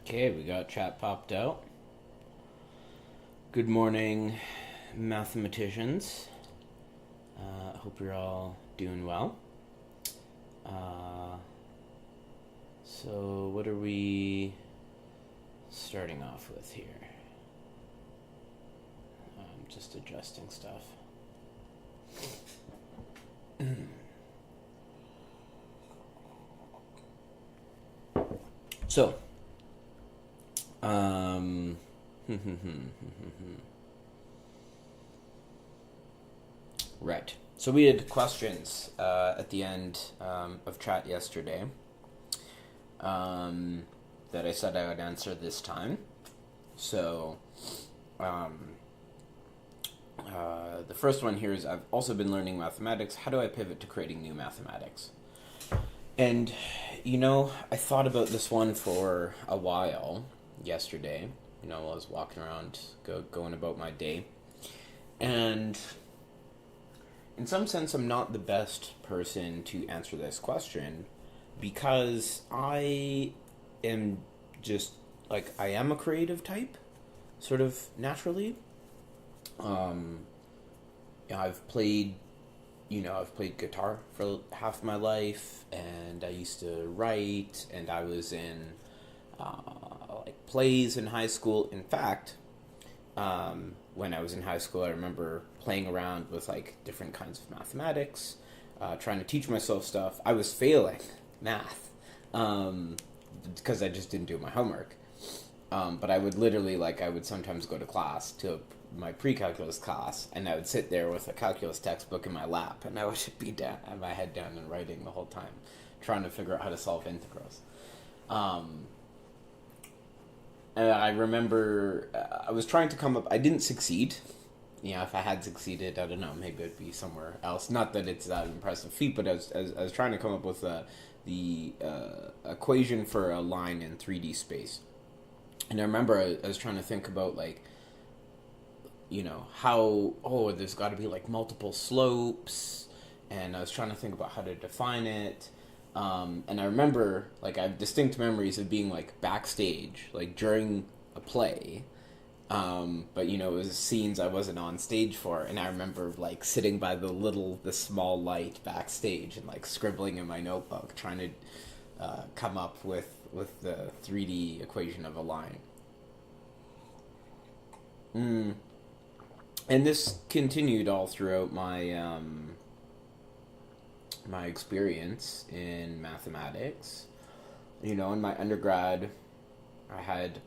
Okay, we got chat popped out. Good morning, mathematicians. Hope you're all doing well. So, what are we starting off with here? I'm just adjusting stuff. So, right. So we had questions at the end of chat yesterday that I said I would answer this time. So the first one here is, I've also been learning mathematics. How do I pivot to creating new mathematics? And, I thought about this one for a while yesterday, while I was walking around, going about my day. And in some sense, I'm not the best person to answer this question because I am just, I am a creative type, sort of naturally. I've played guitar for half my life, and I used to write, and I was in plays in high school. In fact, when I was in high school, I remember playing around with different kinds of mathematics, trying to teach myself stuff. I was failing math because I just didn't do my homework. But I would literally, I would sometimes go to class, to my pre-calculus class, and I would sit there with a calculus textbook in my lap, and I would be down, have my head down and writing the whole time, trying to figure out how to solve integrals. And I remember I was trying to come up. I didn't succeed. If I had succeeded, I don't know, maybe it'd be somewhere else. Not that it's that impressive feat, but I was trying to come up with the equation for a line in 3D space. And I remember I was trying to think about how, there's got to be multiple slopes, and I was trying to think about how to define it. And I remember, I have distinct memories of being backstage, during a play. But it was scenes I wasn't on stage for, and I remember sitting by the small light backstage and scribbling in my notebook, trying to come up with the 3D equation of a line. And this continued all throughout my my experience in mathematics. In my undergrad, I've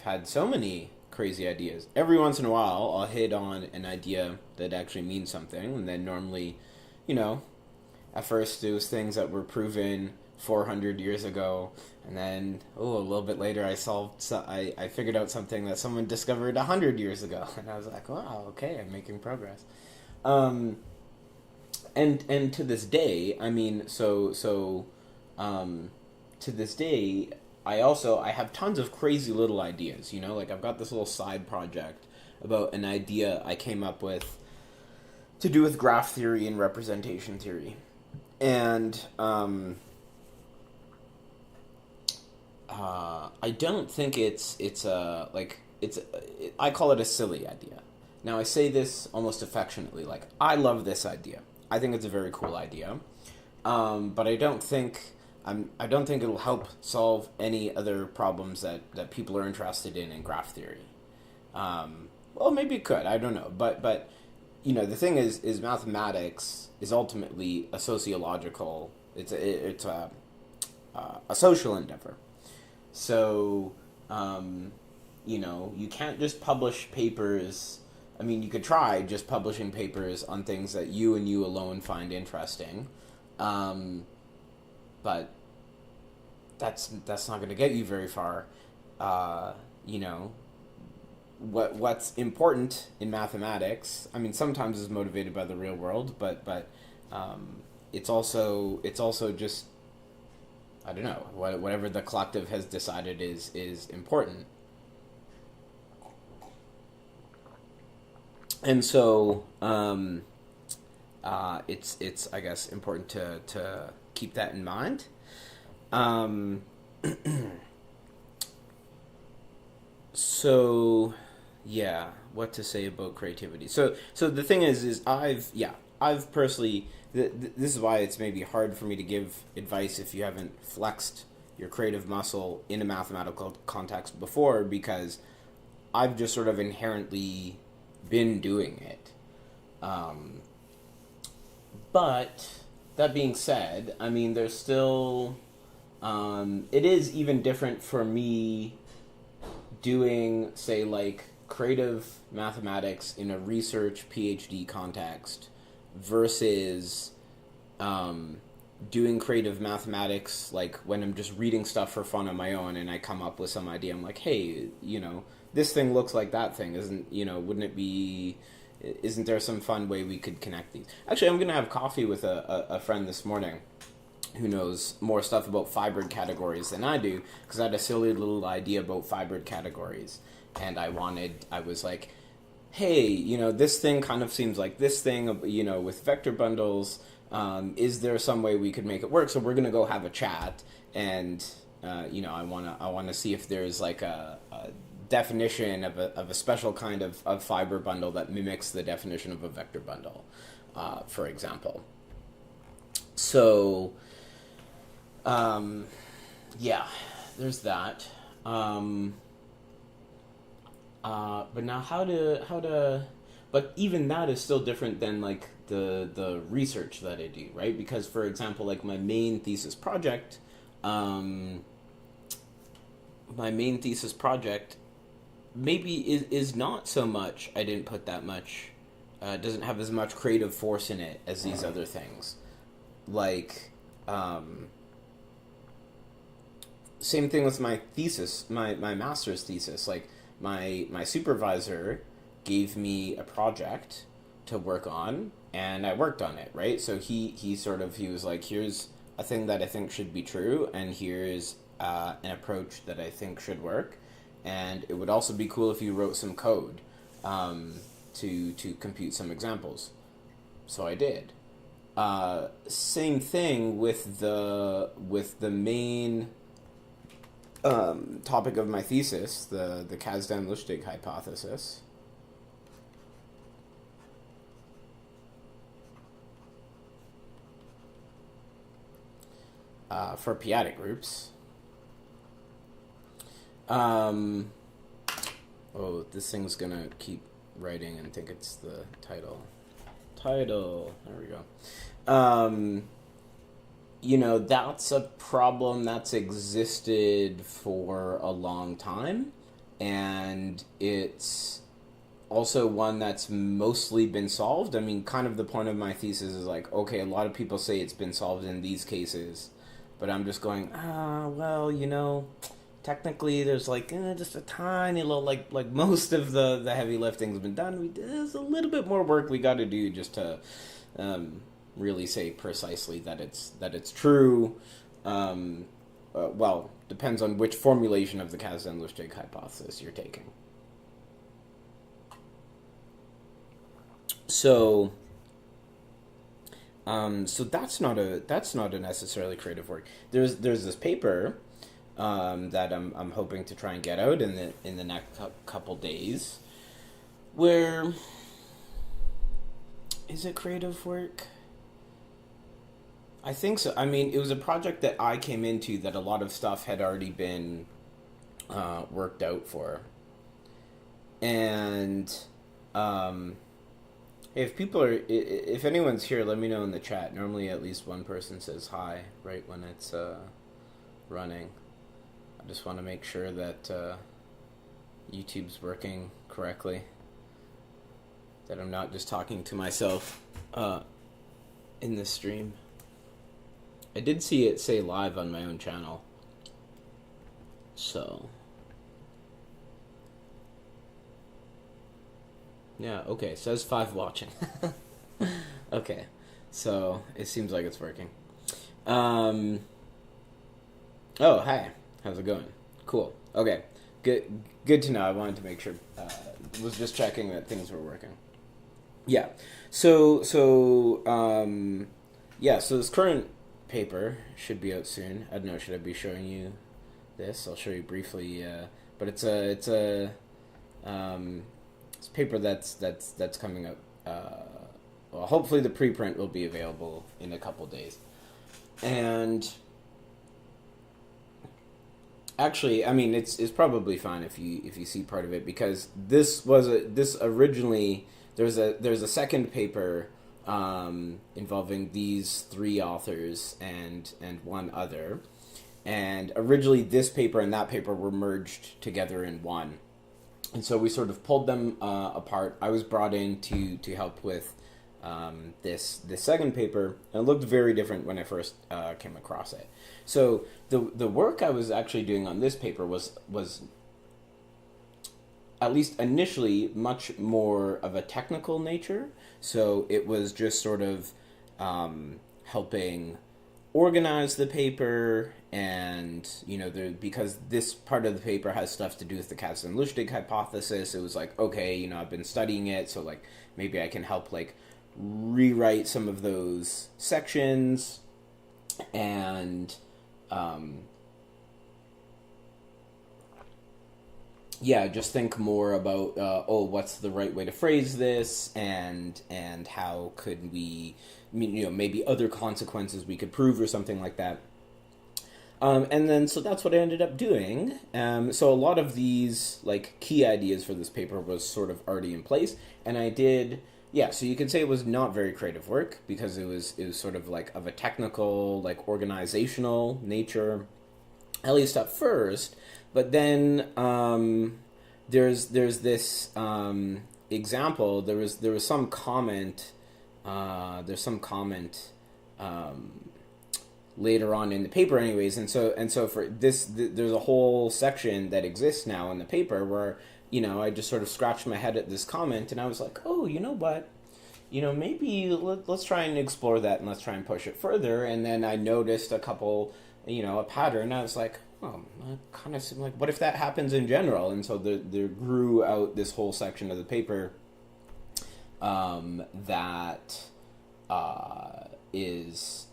had so many crazy ideas. Every once in a while, I'll hit on an idea that actually means something, and then normally, at first it was things that were proven 400 years ago, and then a little bit later I figured out something that someone discovered 100 years ago, and I was like, wow, okay, I'm making progress. And to this day, to this day, I have tons of crazy little ideas. I've got this little side project about an idea I came up with to do with graph theory and representation theory, and I don't think I call it a silly idea. Now I say this almost affectionately, I love this idea. I think it's a very cool idea, but I don't think it'll help solve any other problems that people are interested in graph theory. Well, maybe it could. I don't know, but the thing is mathematics is ultimately a sociological. It's a social endeavor. So, you can't just publish papers. I mean, you could try just publishing papers on things that you and you alone find interesting, but that's not going to get you very far. What's important in mathematics? I mean, sometimes is motivated by the real world, but it's also just, I don't know, whatever the collective has decided is important. And so it's I guess important to keep that in mind. So, yeah, what to say about creativity? So the thing is I've personally, this is why it's maybe hard for me to give advice if you haven't flexed your creative muscle in a mathematical context before, because I've just sort of inherently been doing it. Um, but that being said, I mean, there's still, it is even different for me doing, say, like creative mathematics in a research PhD context versus doing creative mathematics like when I'm just reading stuff for fun on my own and I come up with some idea. I'm like, hey, this thing looks like that thing. Wouldn't it be, isn't there some fun way we could connect these? Actually, I'm going to have coffee with a friend this morning who knows more stuff about fibered categories than I do, because I had a silly little idea about fibered categories, and I was like, hey, this thing kind of seems like this thing, with vector bundles. Is there some way we could make it work? So we're gonna go have a chat, and I wanna see if there's like a definition of a special kind of fiber bundle that mimics the definition of a vector bundle, for example. So yeah, there's that. But now but even that is still different than like the research that I do, right? Because for example, like um, my main thesis project maybe is not so much. I didn't put that much. Doesn't have as much creative force in it as these other things. Like, same thing with my thesis, my master's thesis. Like, my supervisor gave me a project to work on, and I worked on it, right? So he was like, here's a thing that I think should be true, and here's an approach that I think should work, and it would also be cool if you wrote some code to compute some examples. So I did. Same thing with the main topic of my thesis, the Kasdan-Lustig hypothesis. For p-adic groups. Oh, this thing's gonna keep writing and think it's the title. There we go. That's a problem that's existed for a long time, and it's also one that's mostly been solved. I mean, kind of the point of my thesis is like, okay, a lot of people say it's been solved in these cases, but I'm just going, well, technically there's like just a tiny little, like most of the heavy lifting's been done. There's a little bit more work we got to do just to really say precisely that it's true. Well, depends on which formulation of the Kasdan-Lustig hypothesis you're taking. So that's not a necessarily creative work. There's this paper that I'm hoping to try and get out in the next couple days. Where is it creative work? I think so. I mean, it was a project that I came into that a lot of stuff had already been worked out for, and if anyone's here, let me know in the chat. Normally, at least one person says hi right when it's running. I just want to make sure that YouTube's working correctly, that I'm not just talking to myself in the stream. I did see it say live on my own channel, so yeah, okay, says 5 watching. Okay, so it seems like it's working. Oh, hi, how's it going? Cool. Okay, good to know. I wanted to make sure, was just checking that things were working. Yeah, so this current paper should be out soon. I don't know, should I be showing you this? I'll show you briefly, but it's a It's a paper that's coming up. Well, hopefully the preprint will be available in a couple days. And actually, I mean, it's probably fine if you see part of it, because this originally there's a second paper involving these three authors and one other, and originally this paper and that paper were merged together in one, and so we sort of pulled them apart. I was brought in to help with this second paper, and it looked very different when I first came across it. So the work I was actually doing on this paper was at least initially much more of a technical nature. So it was just sort of helping organize the paper, and because this part of the paper has stuff to do with the Katzen-Lustig hypothesis, it was like, okay, I've been studying it, so like maybe I can help like rewrite some of those sections, and just think more about what's the right way to phrase this, and how could we, maybe other consequences we could prove or something like that. And then so that's what I ended up doing. So a lot of these like key ideas for this paper was sort of already in place, and I did. Yeah, so you could say it was not very creative work, because it was sort of like of a technical, like organizational nature, at least at first. But then there's this example. There was some comment. There's some comment later on in the paper, anyways. And so for this, there's a whole section that exists now in the paper where I just sort of scratched my head at this comment, and I was like, oh, you know what? Maybe let's try and explore that, and let's try and push it further. And then I noticed a couple, a pattern. I was like, oh, kind of like, what if that happens in general? And so there grew out this whole section of the paper that is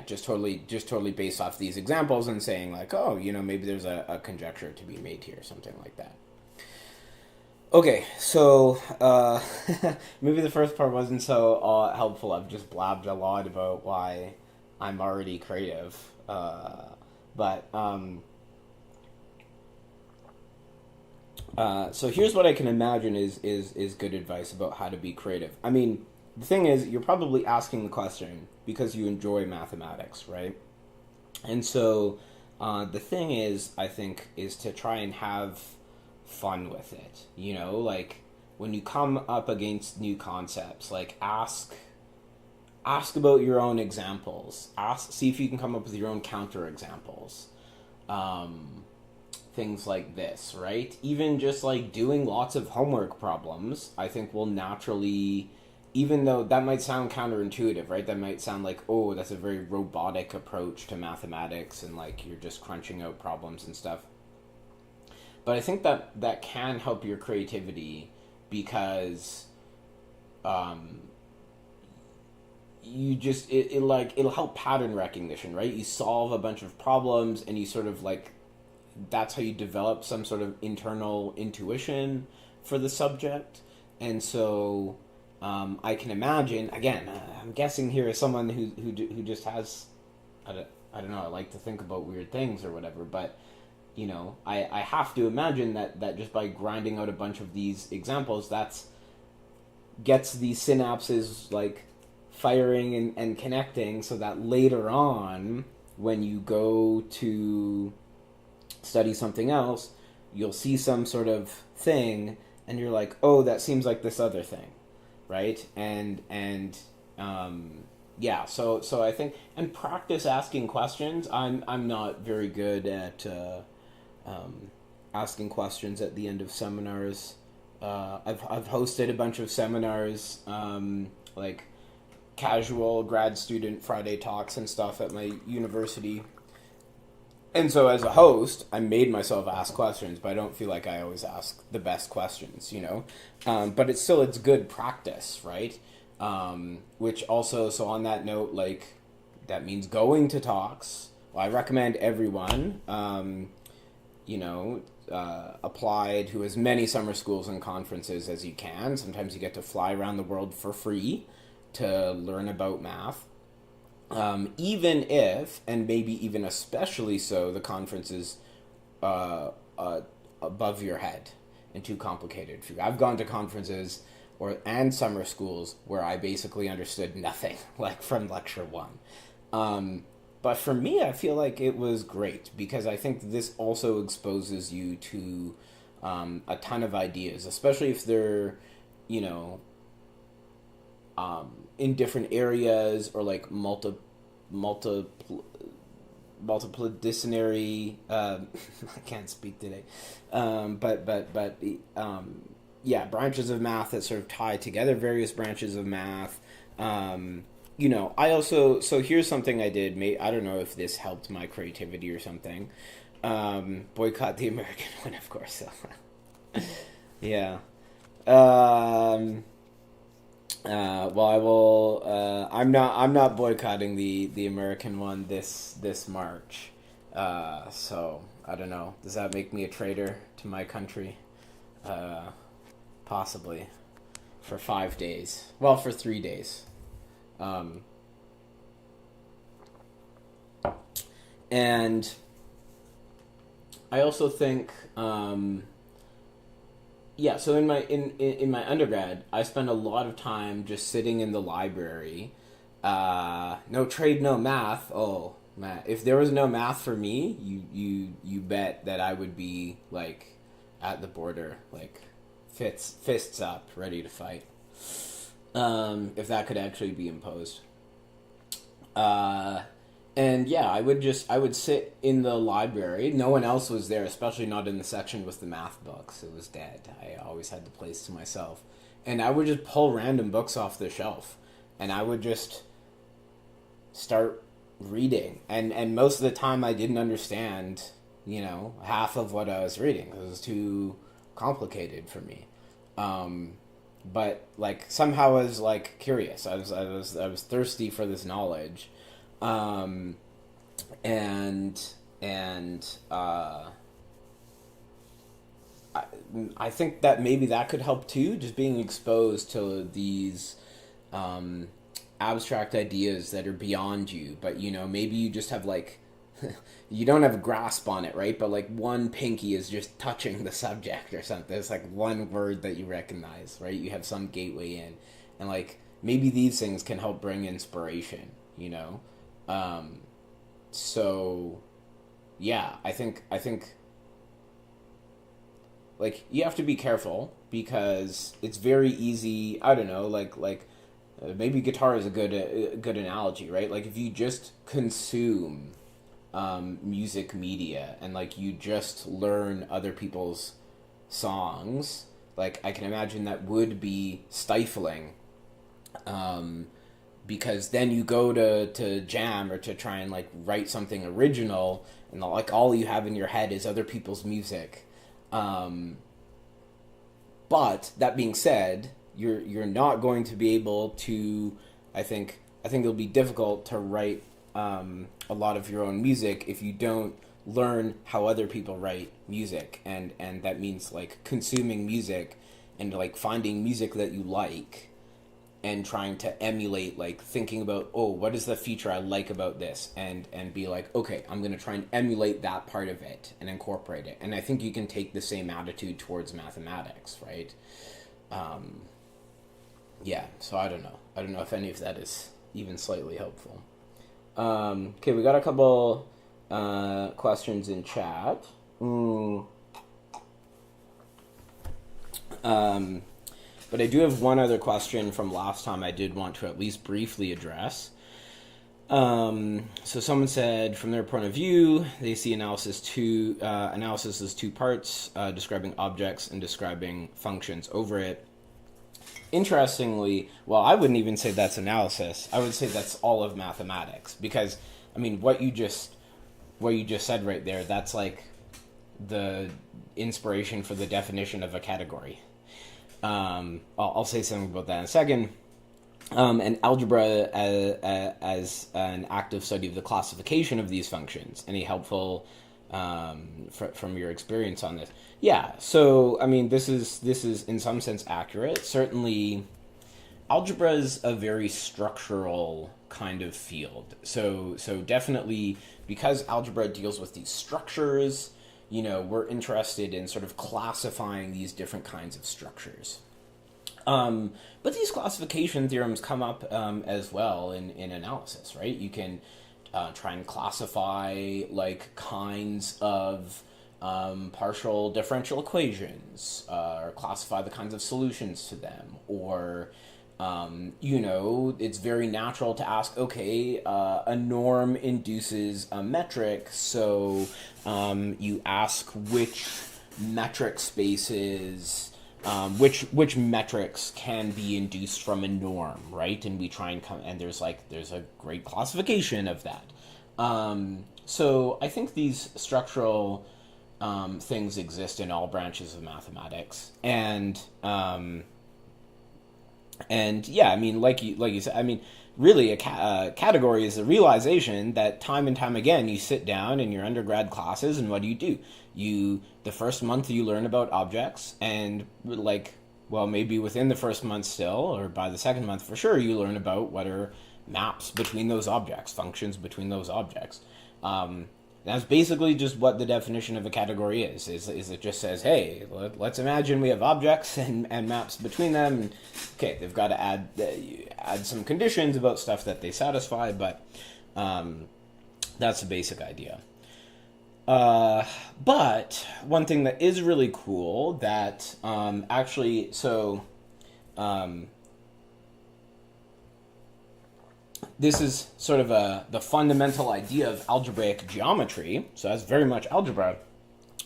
just totally based off these examples, and saying like, oh, maybe there's a conjecture to be made here, something like that. Okay, so maybe the first part wasn't so helpful. I've just blabbed a lot about why I'm already creative, but so here's what I can imagine is good advice about how to be creative. I mean, the thing is, you're probably asking the question because you enjoy mathematics, right? And so the thing is, I think, is to try and have fun with it. Like when you come up against new concepts, like ask about your own examples. See if you can come up with your own counter examples. Things like this, right? Even just like doing lots of homework problems, I think will naturally, even though that might sound counterintuitive, right? That might sound like, oh, that's a very robotic approach to mathematics, and like you're just crunching out problems and stuff. But I think that can help your creativity, because you just it'll help pattern recognition, right? You solve a bunch of problems, and you sort of like, that's how you develop some sort of internal intuition for the subject. And so I can imagine, again, I'm guessing here as someone who just has, I don't know, I like to think about weird things or whatever, but I have to imagine that just by grinding out a bunch of these examples, gets these synapses like firing and connecting, so that later on, when you go to study something else, you'll see some sort of thing, and you're like, oh, that seems like this other thing, right? So I think, and practice asking questions. I'm not very good at asking questions at the end of seminars. I've hosted a bunch of seminars, like casual grad student Friday talks and stuff at my university. And so as a host, I made myself ask questions, but I don't feel like I always ask the best questions, But it's good practice, right? Which also, so on that note, like, that means going to talks, well, I recommend everyone, apply to as many summer schools and conferences as you can. Sometimes you get to fly around the world for free to learn about math. Even if, and maybe even especially so, the conference is above your head and too complicated for you. I've gone to conferences and summer schools where I basically understood nothing, like from lecture one. But for me, I feel like it was great because I think this also exposes you to a ton of ideas, especially if they're, you know, in different areas or like multidisciplinary. I can't speak today, yeah, branches of math that sort of tie together various branches of math. I also, so here's something I did. I don't know if this helped my creativity or something. Boycott the American one, of course. Yeah. Well, I will. I'm not boycotting the American one this March. So I don't know. Does that make me a traitor to my country? Possibly. For 5 days. Well, for 3 days. And I also think, yeah. So in my undergrad, I spent a lot of time just sitting in the library. No trade, no math. Oh, man, if there was no math for me, you bet that I would be like at the border, like fists up, ready to fight. If that could actually be imposed. And yeah, I would sit in the library. No one else was there, especially not in the section with the math books. It was dead. I always had the place to myself. And I would just pull random books off the shelf. And I would just start reading. And most of the time I didn't understand, half of what I was reading. It was too complicated for me. But like somehow I was like curious. I was thirsty for this knowledge. I think that maybe that could help too, just being exposed to these abstract ideas that are beyond you, but maybe you just have like you don't have a grasp on it, right? But like one pinky is just touching the subject or something. It's like one word that you recognize, right? You have some gateway in, and like maybe these things can help bring inspiration, So yeah, I think like you have to be careful because it's very easy. I don't know, maybe guitar is a good analogy, right? Like if you just consume music media and like you just learn other people's songs, like I can imagine that would be stifling, because then you go to jam or to try and like write something original and like all you have in your head is other people's music. But that being said, you're not going to be able to. I think it'll be difficult to write a lot of your own music if you don't learn how other people write music, and that means like consuming music and like finding music that you like and trying to emulate, like thinking about, oh, what is the feature I like about this, and be like, okay, I'm going to try and emulate that part of it and incorporate it. And I think you can take the same attitude towards mathematics, right? Yeah, so I don't know if any of that is even slightly helpful. Okay, we got a couple questions in chat. But I do have one other question from last time I did want to at least briefly address. So someone said, from their point of view, they see analysis as two parts, describing objects and describing functions over it. Interestingly, well, I wouldn't even say that's analysis. I would say that's all of mathematics, because, I mean, what you just said right there, that's like the inspiration for the definition of a category. I'll say something about that in a second. and algebra as an active study of the classification of these functions. Any helpful from your experience on this? Yeah. So I mean, this is in some sense accurate. Certainly, algebra is a very structural kind of field. So definitely because algebra deals with these structures, we're interested in sort of classifying these different kinds of structures. But these classification theorems come up as well in analysis, right? You can try and classify like kinds of partial differential equations, or classify the kinds of solutions to them, or it's very natural to ask, okay, a norm induces a metric, so you ask which metric spaces, which metrics can be induced from a norm, right? And we try and come, and there's a great classification of that. So I think these structural things exist in all branches of mathematics, and yeah, I mean, like you said, I mean, really, a category is a realization that time and time again you sit down in your undergrad classes, and what do? The first month you learn about objects, and maybe within the first month still, or by the second month for sure, you learn about what are maps between those objects, functions between those objects. That's basically just what the definition of a category is it just says, hey, let's imagine we have objects and maps between them. And, okay, they've got to add some conditions about stuff that they satisfy, but that's the basic idea. But one thing that is really cool that this is sort of the fundamental idea of algebraic geometry. So that's very much algebra,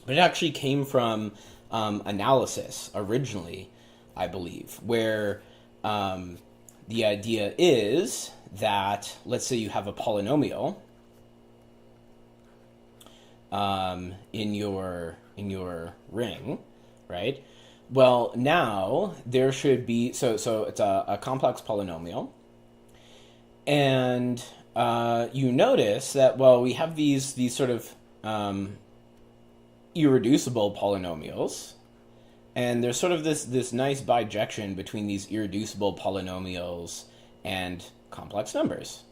but it actually came from analysis originally, I believe, where the idea is that, let's say you have a polynomial in your ring, right? Well, now there should be, so it's a complex polynomial. And you notice that, well, we have these sort of irreducible polynomials, and there's sort of this nice bijection between these irreducible polynomials and complex numbers,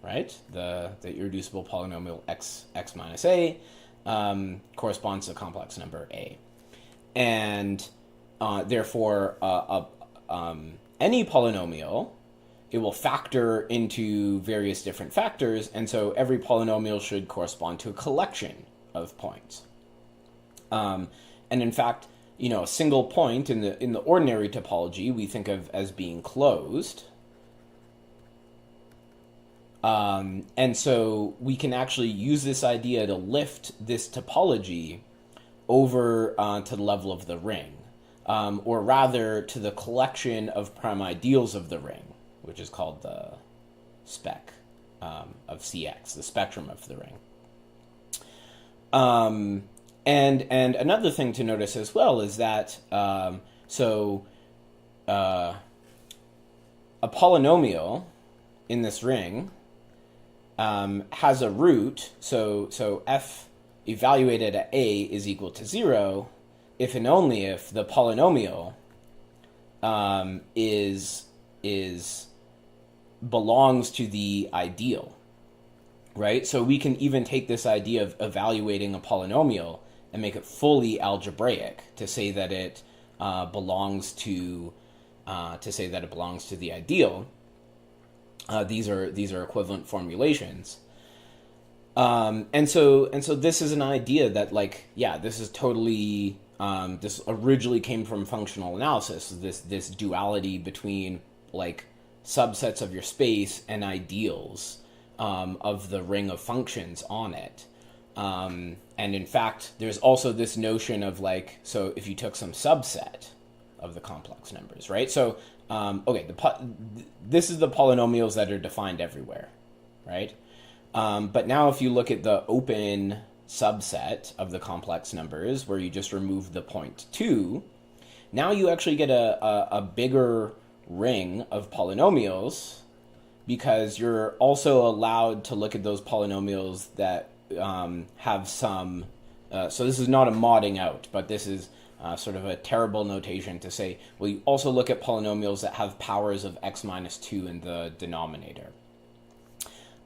right? The irreducible polynomial x minus a corresponds to a complex number a, and therefore any polynomial, it will factor into various different factors, and so every polynomial should correspond to a collection of points. And in fact, a single point in the ordinary topology we think of as being closed. And so we can actually use this idea to lift this topology over to the level of the ring, or rather to the collection of prime ideals of the ring, which is called the spec of CX, the spectrum of the ring. And another thing to notice as well is that a polynomial in this ring has a root, so f evaluated at a is equal to 0 if and only if the polynomial belongs to the ideal, right? So we can even take this idea of evaluating a polynomial and make it fully algebraic to say that it belongs to the ideal. These are equivalent formulations, and so this is an idea that this is totally this originally came from functional analysis. This duality between subsets of your space and ideals of the ring of functions on it. And in fact, there's also this notion of so if you took some subset of the complex numbers, right? So, this is the polynomials that are defined everywhere, right? But now if you look at the open subset of the complex numbers where you just remove the point 2, now you actually get a bigger ring of polynomials, because you're also allowed to look at those polynomials that have some. So this is not a modding out, but this is sort of a terrible notation to say, well, you also look at polynomials that have powers of x minus 2 in the denominator.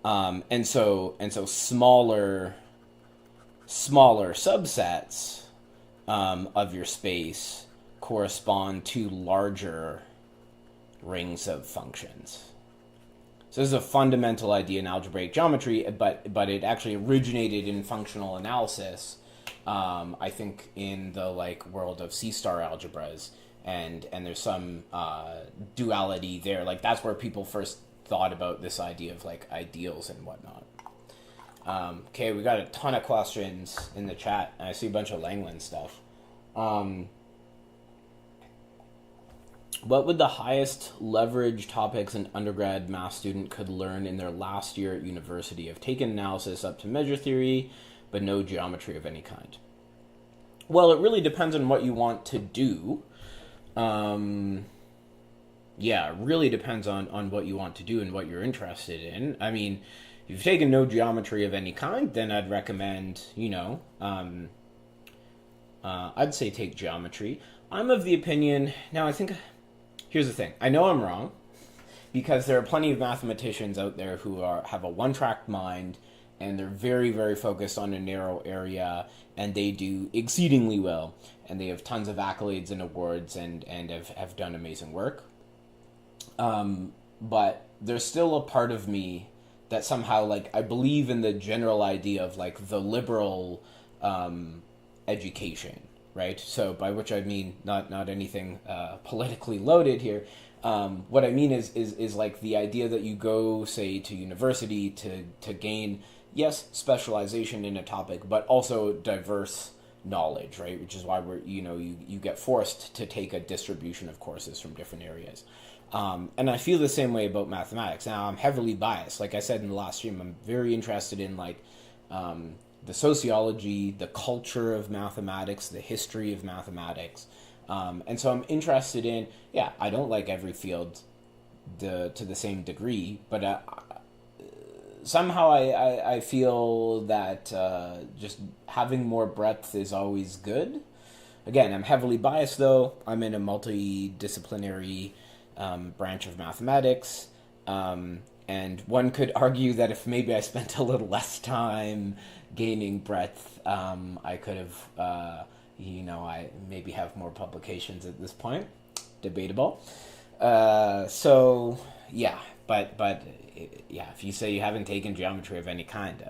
And so smaller subsets of your space correspond to larger rings of functions. So this is a fundamental idea in algebraic geometry, but it actually originated in functional analysis, I think, in the world of C-star algebras, and there's some duality there. That's where people first thought about this idea of ideals and whatnot. Okay, we got a ton of questions in the chat. I see a bunch of Langlands stuff. What would the highest leverage topics an undergrad math student could learn in their last year at university? Have taken analysis up to measure theory, but no geometry of any kind. Well, it really depends on what you want to do. It really depends on what you want to do and what you're interested in. I mean, if you've taken no geometry of any kind, then I'd recommend, I'd say take geometry. I'm of the opinion, now I think, here's the thing. I know I'm wrong, because there are plenty of mathematicians out there who have a one-track mind, and they're very, very focused on a narrow area, and they do exceedingly well, and they have tons of accolades and awards, and have done amazing work. But there's still a part of me that somehow, I believe in the general idea of, the liberal education, right? So by which I mean not anything politically loaded here. What I mean is the idea that you go, say, to university to gain, yes, specialization in a topic, but also diverse knowledge, right? Which is why you get forced to take a distribution of courses from different areas. And I feel the same way about mathematics. Now, I'm heavily biased. Like I said in the last stream, I'm very interested in the sociology, the culture of mathematics, the history of mathematics. And so I'm interested in, I don't like every field to the same degree, but somehow I feel that just having more breadth is always good. Again, I'm heavily biased, though. I'm in a multidisciplinary branch of mathematics, and one could argue that if maybe I spent a little less time gaining breadth, I could have, I maybe have more publications at this point. Debatable. But if you say you haven't taken geometry of any kind,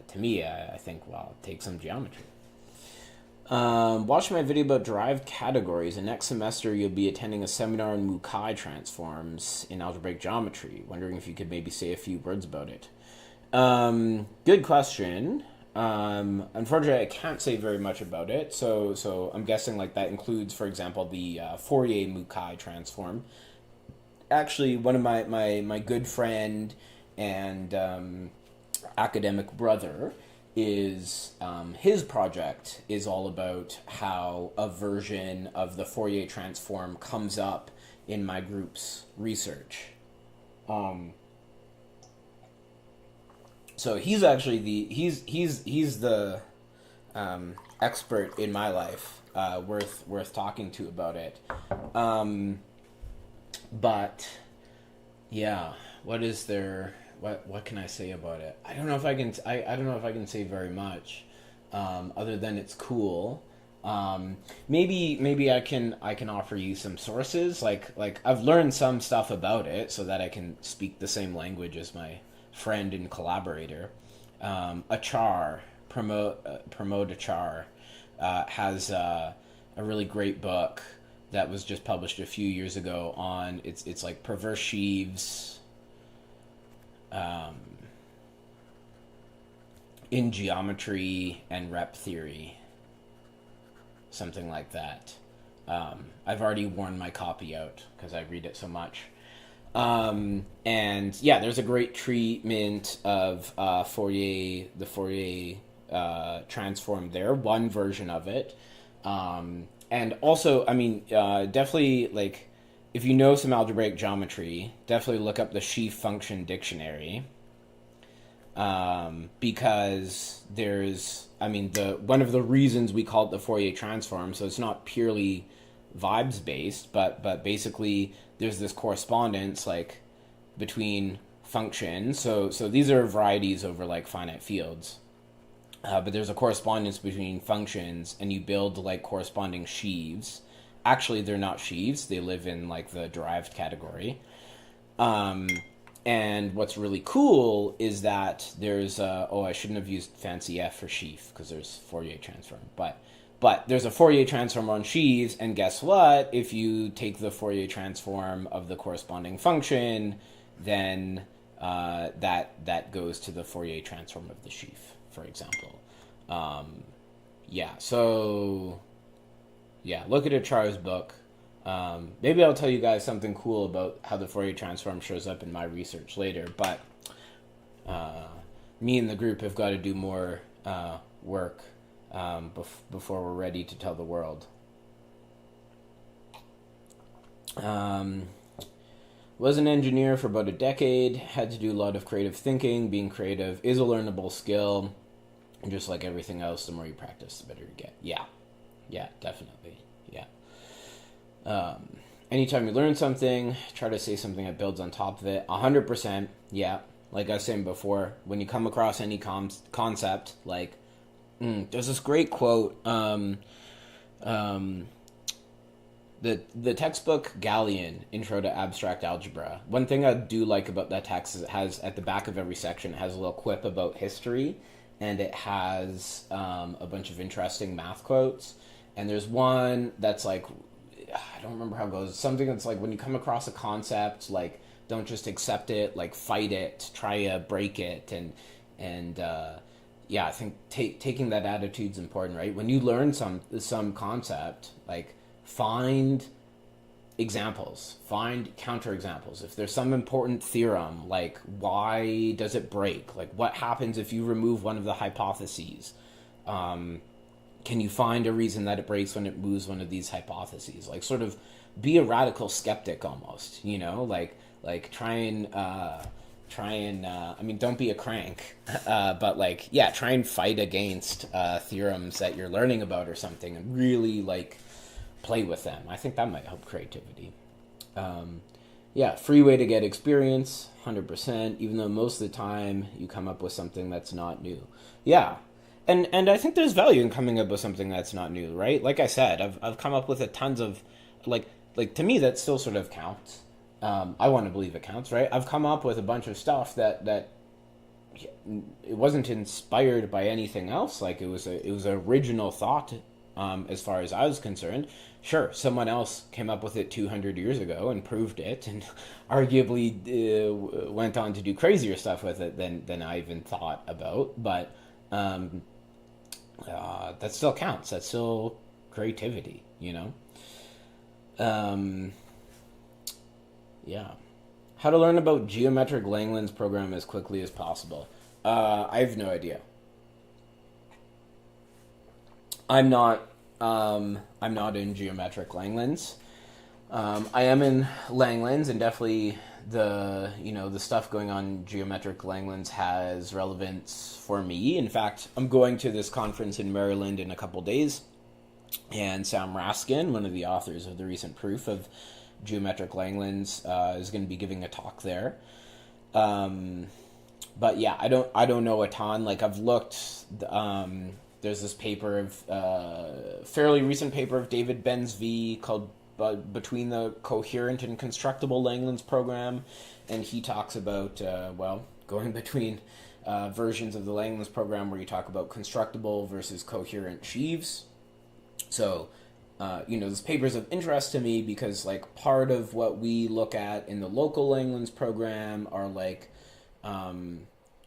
to me, I think, well, take some geometry. Watch my video about derived categories, and next semester you'll be attending a seminar on Mukai transforms in algebraic geometry. Wondering if you could maybe say a few words about it. Good question. Unfortunately, I can't say very much about it, so I'm guessing that includes, for example, the Fourier Mukai transform. Actually, one of my good friend and academic brother is his project is all about how a version of the Fourier transform comes up in my group's research. So he's actually he's the expert in my life, worth talking to about it. But yeah, what is there? What can I say about it? I don't know if I can. I don't know if I can say very much, other than it's cool. Maybe I can offer you some sources. Like I've learned some stuff about it so that I can speak the same language as my friend and collaborator. Achar, Pramod Achar, has a really great book that was just published a few years ago on it's like perverse sheaves. In geometry and rep theory, something like that. I've already worn my copy out because I read it so much. And there's a great treatment of the Fourier transform there, one version of it. And also, definitely if you know some algebraic geometry, definitely look up the sheaf function dictionary, because the one of the reasons we call it the Fourier transform. So it's not purely vibes based, but basically there's this correspondence like between functions. So these are varieties over like finite fields. But there's a correspondence between functions, and you build like corresponding sheaves. Actually, they're not sheaves; they live in like the derived category. And what's really cool is that there's I shouldn't have used fancy F for sheaf because there's Fourier transform, but there's a Fourier transform on sheaves, and guess what? If you take the Fourier transform of the corresponding function, then that goes to the Fourier transform of the sheaf, for example. Look at Char's book. Maybe I'll tell you guys something cool about how the Fourier transform shows up in my research later, but me and the group have got to do more work before we're ready to tell the world. Was an engineer for about a decade, had to do a lot of creative thinking. Being creative is a learnable skill, and just like everything else, the more you practice, the better you get. Yeah, definitely, yeah. Anytime you learn something, try to say something that builds on top of it. 100%, yeah. Like I was saying before, when you come across any concept, like, there's this great quote, the textbook Galleon, Intro to Abstract Algebra. One thing I do like about that text is it has, at the back of every section, it has a little quip about history, and it has a bunch of interesting math quotes. And there's one that's like, I don't remember how it goes, something that's like, when you come across a concept, like, don't just accept it, like, fight it, try to break it, and I think taking that attitude's important, right? When you learn some concept, like, find examples, find counterexamples. If there's some important theorem, like, why does it break? Like, what happens if you remove one of the hypotheses? Can you find a reason that it breaks when it moves one of these hypotheses? Like, sort of be a radical skeptic almost, like try and don't be a crank, but like, yeah, try and fight against theorems that you're learning about or something, and really like play with them. I think that might help creativity. Free way to get experience, 100%, even though most of the time you come up with something that's not new. Yeah. And I think there's value in coming up with something that's not new, right? Like I said, I've come up with a tons of, like to me that still sort of counts. I want to believe it counts, right? I've come up with a bunch of stuff that it wasn't inspired by anything else. Like, it was original thought, as far as I was concerned. Sure, someone else came up with it 200 years ago and proved it, and arguably went on to do crazier stuff with it than I even thought about. But that still counts. That's still creativity, Yeah. How to learn about geometric Langlands program as quickly as possible. I have no idea. I'm not in geometric Langlands. I am in Langlands, and definitely the stuff going on in geometric Langlands has relevance for me. In fact, I'm going to this conference in Maryland in a couple days, and Sam Raskin, one of the authors of the recent proof of geometric Langlands, is going to be giving a talk there. But yeah, I don't know a ton. Like, I've looked. There's this paper of fairly recent paper of David Benz-V called Between the Coherent and Constructible Langlands Program, and he talks about going between versions of the Langlands program where you talk about constructible versus coherent sheaves. So, this paper is of interest to me because, like, part of what we look at in the local Langlands program are, like,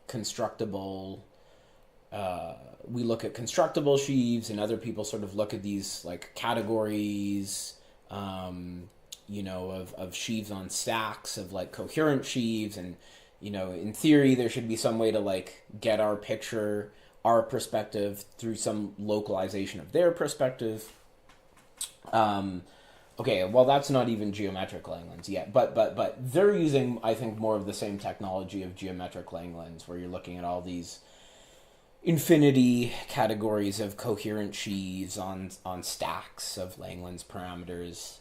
constructible. We look at constructible sheaves, and other people sort of look at these, like, categories, of sheaves on stacks, of, like, coherent sheaves, and, in theory, there should be some way to, like, get our perspective through some localization of their perspective. Okay, well, that's not even geometric Langlands yet, but they're using, I think, more of the same technology of geometric Langlands, where you're looking at all these infinity categories of coherent sheaves on stacks of Langlands parameters,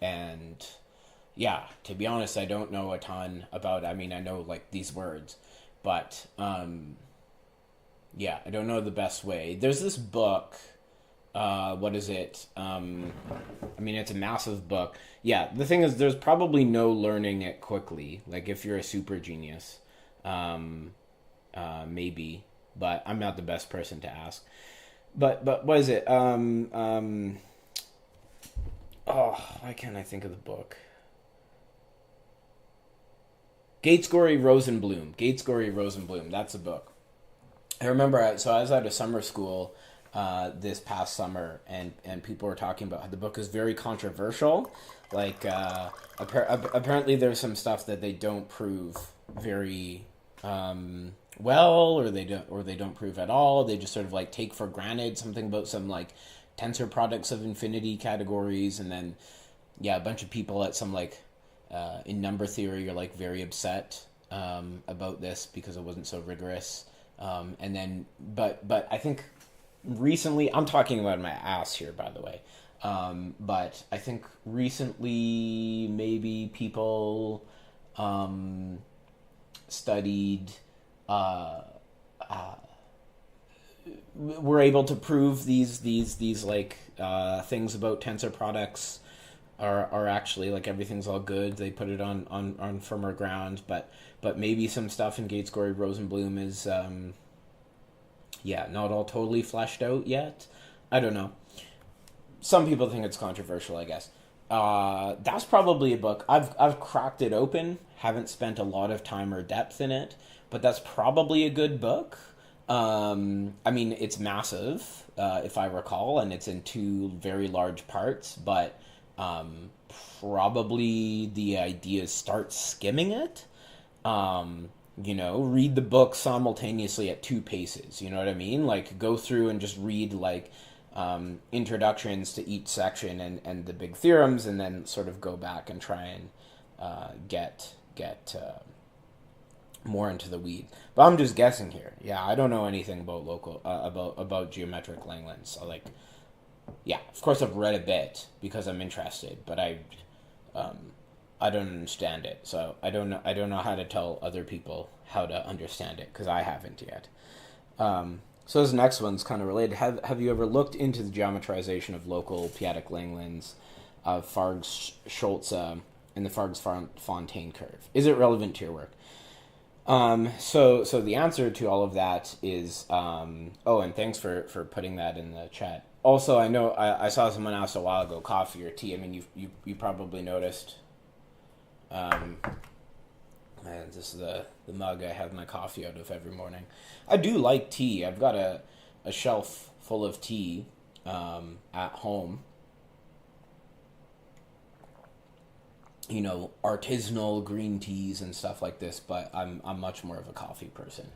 and yeah, to be honest, I don't know a ton about. I mean, I know like these words, but yeah, I don't know the best way. There's this book. What is it? I mean, it's a massive book. Yeah, the thing is, there's probably no learning it quickly. Like if you're a super genius, maybe, but I'm not the best person to ask. But what is it? Oh, why can't I think of the book? Gatesgory Rosenblum. That's a book. I remember. So I was at a summer school this past summer, and people were talking about how the book is very controversial. Like apparently, there's some stuff that they don't prove very well, or they don't prove at all. They just sort of like take for granted something about some like tensor products of infinity categories, and then yeah, a bunch of people at some like in number theory are like very upset about this because it wasn't so rigorous. And then, but I think recently, I'm talking about my ass here, by the way. But I think recently, maybe people studied, were able to prove these like things about tensor products are actually like everything's all good. They put it on firmer ground, but maybe some stuff in Gatesgory-Rosenblum is yeah, not all totally fleshed out yet. I don't know. Some people think it's controversial, I guess. That's probably a book. I've cracked it open. Haven't spent a lot of time or depth in it, but that's probably a good book. I mean, it's massive, if I recall, and it's in two very large parts, but probably the idea is start skimming it. Read the book simultaneously at two paces. You know what I mean? Like go through and just read like introductions to each section and the big theorems, and then sort of go back and try and get more into the weed. But I'm just guessing here. Yeah, I don't know anything about about geometric Langlands. So like, yeah, of course I've read a bit because I'm interested, but I don't understand it, so I don't know how to tell other people how to understand it because I haven't yet. So this next one's kind of related. Have you ever looked into the geometrization of local p-adic Langlands of Fargs-Schulze and the Fargs-Fontaine curve? Is it relevant to your work? So the answer to all of that is oh, and thanks for putting that in the chat. Also, I know I saw someone asked a while ago, coffee or tea. I mean, you probably noticed. And this is the mug I have my coffee out of every morning. I do like tea. I've got a shelf full of tea at home. You know, artisanal green teas and stuff like this, but I'm much more of a coffee person,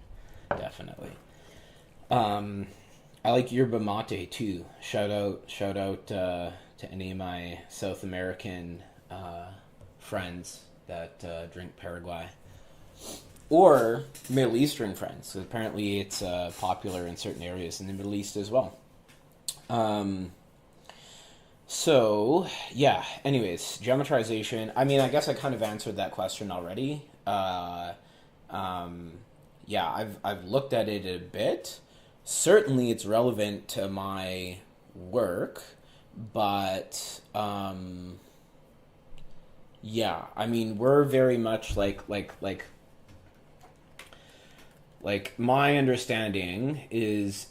definitely. I like yerba mate too. Shout out to any of my South American friends that drink Paraguay, or Middle Eastern friends. So apparently, it's popular in certain areas in the Middle East as well. So yeah. Anyways, geometrization. I mean, I guess I kind of answered that question already. Yeah, I've looked at it a bit. Certainly, it's relevant to my work, but yeah, I mean, we're very much like my understanding is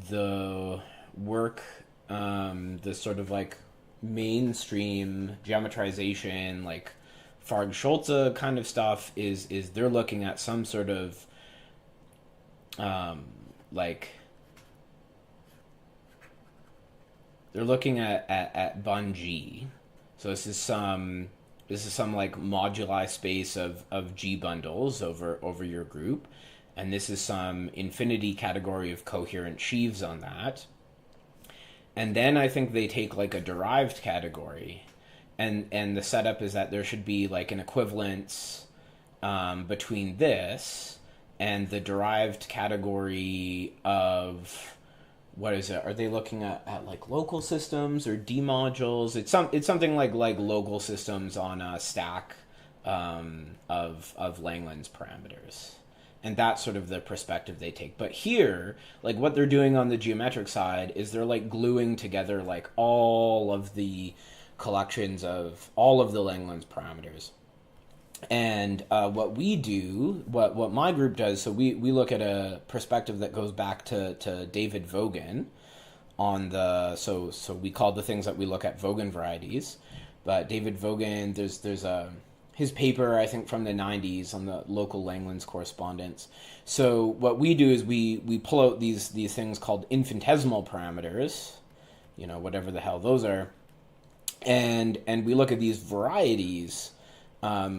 the work, the sort of like mainstream geometrization, like Farg-Schulze kind of stuff is they're looking at some sort of like they're looking at Bun-G. So this is some like moduli space of G bundles over your group, and this is some infinity category of coherent sheaves on that. And then I think they take like a derived category, and the setup is that there should be like an equivalence between this and the derived category of what is it? Are they looking at like local systems or D modules? It's something like local systems on a stack of Langlands parameters. And that's sort of the perspective they take. But here, like what they're doing on the geometric side is they're like gluing together like all of the collections of all of the Langlands parameters. And what we do, what my group does, so we look at a perspective that goes back to David Vogin on the, so we call the things that we look at Vogin varieties. But David Vogin, there's a his paper, I think, from the 90s on the local Langlands correspondence. So what we do is we pull out these things called infinitesimal parameters, whatever the hell those are, and we look at these varieties,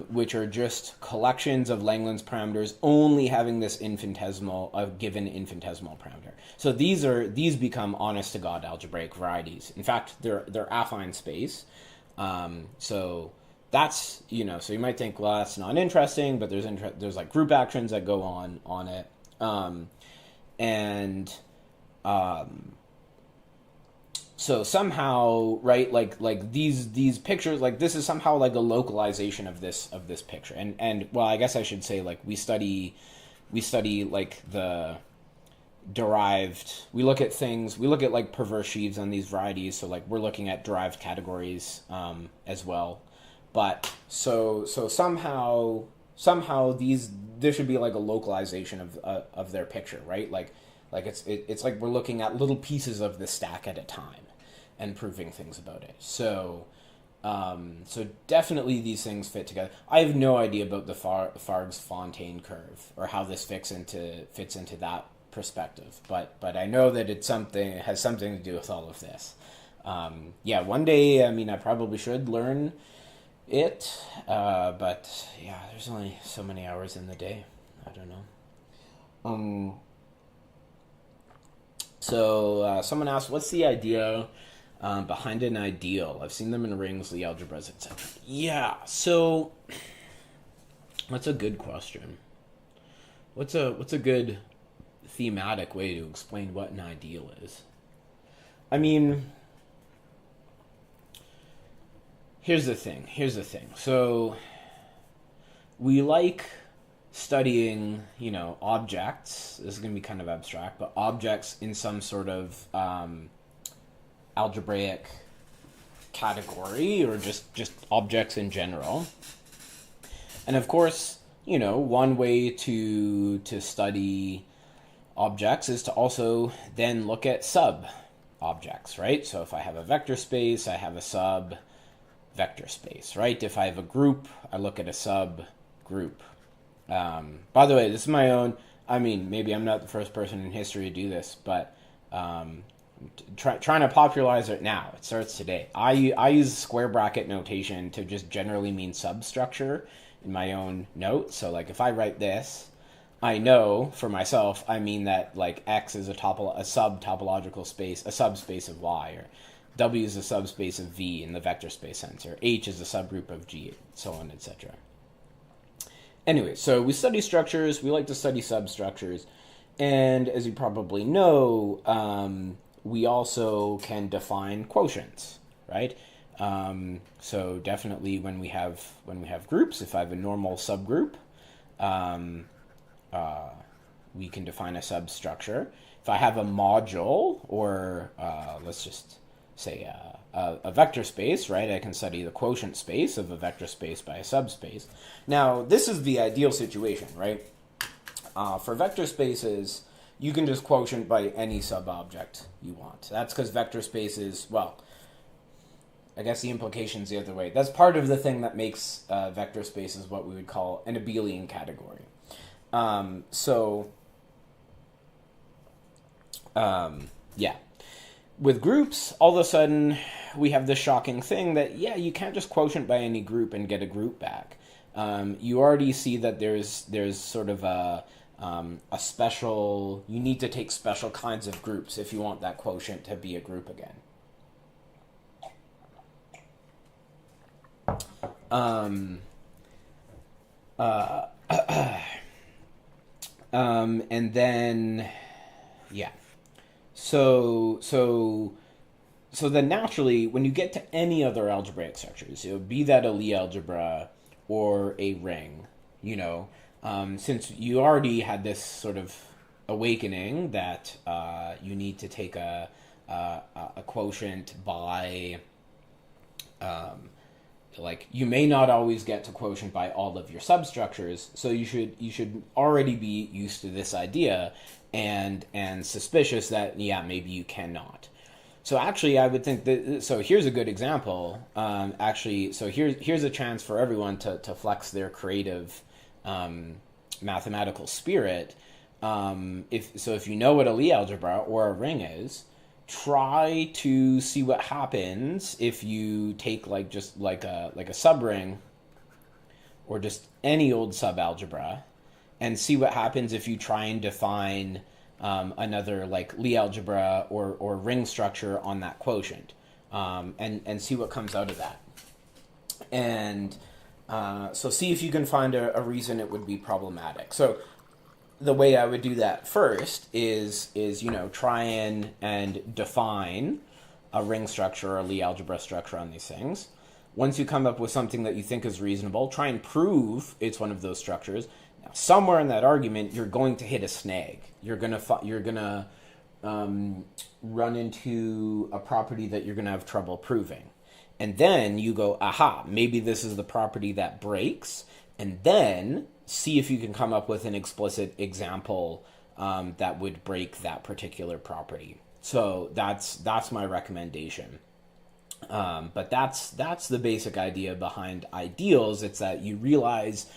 which are just collections of Langlands parameters only having this infinitesimal, a given infinitesimal parameter. So these become honest to God algebraic varieties. In fact, they're affine space. So that's, so you might think, well, that's not interesting, but there's like group actions that go on it. So somehow, right, like these pictures, like this is somehow like a localization of this picture. And well, I guess I should say, like we study like the derived, we look at like perverse sheaves on these varieties. So like we're looking at derived categories as well. But so somehow there should be like a localization of their picture, right? Like it's like we're looking at little pieces of the stack at a time and proving things about it. So definitely these things fit together. I have no idea about the Fargs-Fontaine curve or how this fits into that perspective, but I know that it has something to do with all of this. One day, I mean, I probably should learn it, but yeah, there's only so many hours in the day. I don't know. So someone asked, what's the idea behind an ideal? I've seen them in rings, Lie algebras, etc. Yeah, so that's a good question. What's a good thematic way to explain what an ideal is? I mean, here's the thing. So we like studying, objects. This is going to be kind of abstract, but objects in some sort of algebraic category, or just objects in general. And of course, one way to study objects is to also then look at sub objects, right? So if I have a vector space, I have a sub vector space, right? If I have a group, I look at a sub group. By the way, this is my own, I mean, maybe I'm not the first person in history to do this, but trying to popularize it now. It starts today. I use square bracket notation to just generally mean substructure in my own note. So like if I write this, I know for myself, I mean that like X is a sub-topological space, a subspace of Y, or W is a subspace of V in the vector space sense, or H is a subgroup of G, so on, etc. Anyway, so we study structures, we like to study substructures, and as you probably know, we also can define quotients, right? So definitely when we have groups, if I have a normal subgroup, we can define a substructure. If I have a module, or let's just say a vector space, right? I can study the quotient space of a vector space by a subspace. Now, this is the ideal situation, right? For vector spaces, you can just quotient by any sub-object you want. That's because vector spaces, well, I guess the implication's the other way. That's part of the thing that makes vector spaces what we would call an abelian category. Yeah. With groups, all of a sudden, we have this shocking thing that, yeah, you can't just quotient by any group and get a group back. You already see that there's sort of a you need to take special kinds of groups if you want that quotient to be a group again. And then, yeah. So then naturally, when you get to any other algebraic structures, be that a Lie algebra or a ring, since you already had this sort of awakening that you need to take a quotient by, like, you may not always get to quotient by all of your substructures, so you should already be used to this idea and suspicious that, yeah, maybe you cannot. So actually, I would think that, so here's a good example. So here's a chance for everyone to flex their creative mathematical spirit. If you know what a Lie algebra or a ring is, try to see what happens if you take just like a subring or just any old subalgebra, and see what happens if you try and define another like Lie algebra or ring structure on that quotient, and see what comes out of that. And so see if you can find a reason it would be problematic. So the way I would do that first is try and define a ring structure or a Lie algebra structure on these things. Once you come up with something that you think is reasonable, try and prove it's one of those structures. Now, somewhere in that argument, you're going to hit a snag. You're gonna run into a property that you're gonna have trouble proving, and then you go, aha, maybe this is the property that breaks, and then see if you can come up with an explicit example that would break that particular property. So that's my recommendation. But that's the basic idea behind ideals. It's that you realize,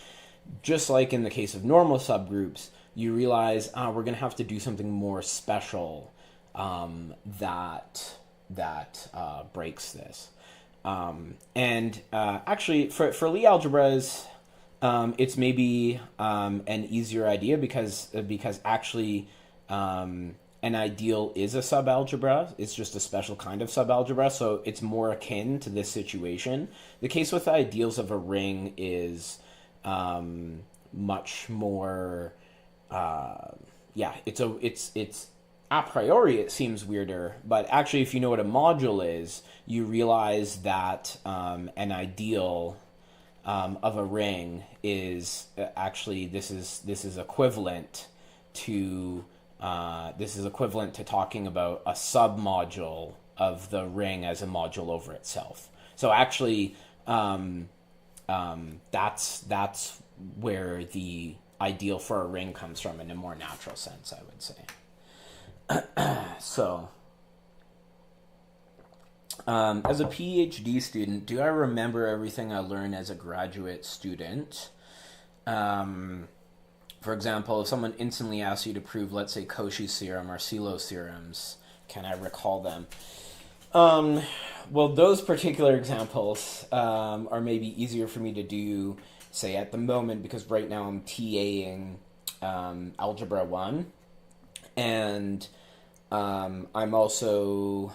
just like in the case of normal subgroups, you realize we're going to have to do something more special that breaks this. Actually, for Lie algebras, it's maybe an easier idea because actually an ideal is a subalgebra. It's just a special kind of subalgebra, so it's more akin to this situation. The case with the ideals of a ring is much more. It's a priori it seems weirder, but actually, if you know what a module is, you realize that an ideal of a ring is actually this is equivalent to talking about a submodule of the ring as a module over itself. So actually, that's where the ideal for a ring comes from in a more natural sense, I would say. So, as a Ph.D. student, do I remember everything I learned as a graduate student? For example, if someone instantly asks you to prove, let's say, Cauchy's theorem or Seelo's theorems, can I recall them? Well, those particular examples are maybe easier for me to do, say, at the moment, because right now I'm TAing Algebra 1, and I'm also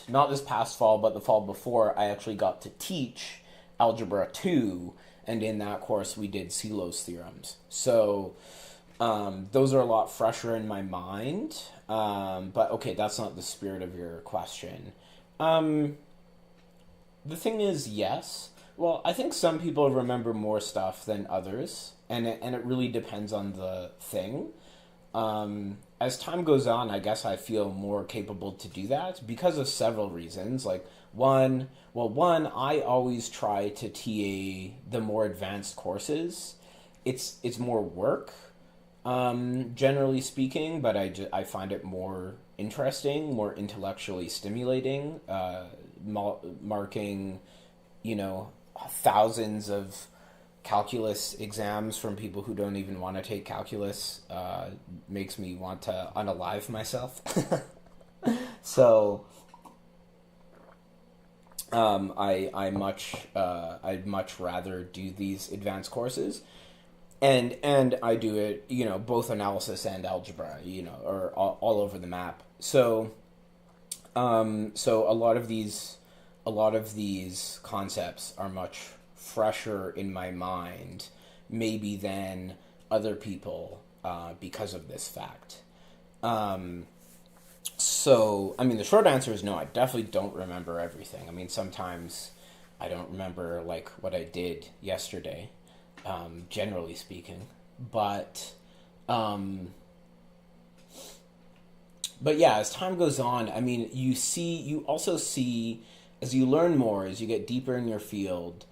not this past fall, but the fall before, I actually got to teach Algebra 2, and in that course we did Seelo's theorems. So those are a lot fresher in my mind, but okay, that's not the spirit of your question. The thing is, yes. Well, I think some people remember more stuff than others, and it really depends on the thing. As time goes on, I guess I feel more capable to do that because of several reasons. Like, one, I always try to TA the more advanced courses. It's more work, generally speaking, but I find it more interesting, more intellectually stimulating, marking, thousands of calculus exams from people who don't even want to take calculus makes me want to unalive myself. So I'd much rather do these advanced courses. and I do it, both analysis and algebra, or all over the map. So a lot of these concepts are much fresher in my mind, maybe than other people, because of this fact. So, I mean, the short answer is no, I definitely don't remember everything. I mean, sometimes I don't remember, like, what I did yesterday, generally speaking. But, um, but yeah, as time goes on, I mean, you also see, as you learn more, as you get deeper in your field,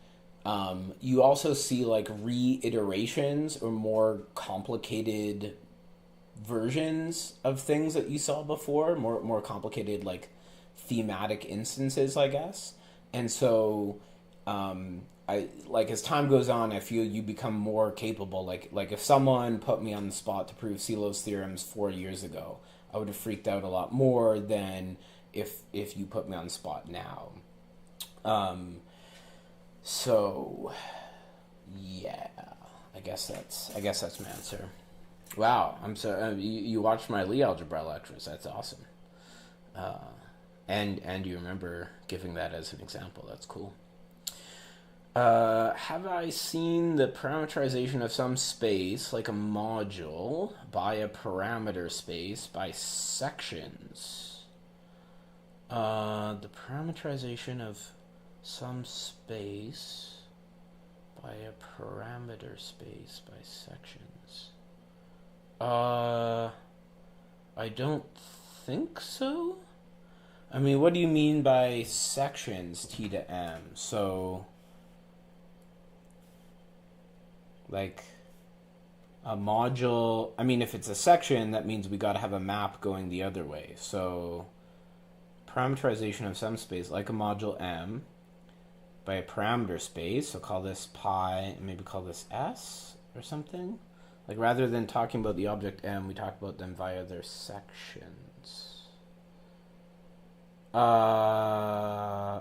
you also see, like, reiterations or more complicated versions of things that you saw before, more complicated, like, thematic instances, I guess. And so, I like, as time goes on, I feel you become more capable. Like if someone put me on the spot to prove Silo's theorems 4 years ago, I would have freaked out a lot more than if you put me on the spot now. Um, so yeah, I guess that's my answer. Wow, I'm so you watched my Lee algebra lectures. That's awesome. Uh, and you remember giving that as an example. That's cool. Have I seen the parameterization of some space, like a module, by a parameter space by sections? The parameterization of some space by a parameter space by sections. Uh, I don't think so. I mean, what do you mean by sections T to M? So, like, a module, I mean, if it's a section, that means we got to have a map going the other way. So, parameterization of some space, like a module M, by a parameter space, so call this pi, and maybe call this S or something. Like, rather than talking about the object M, we talk about them via their sections.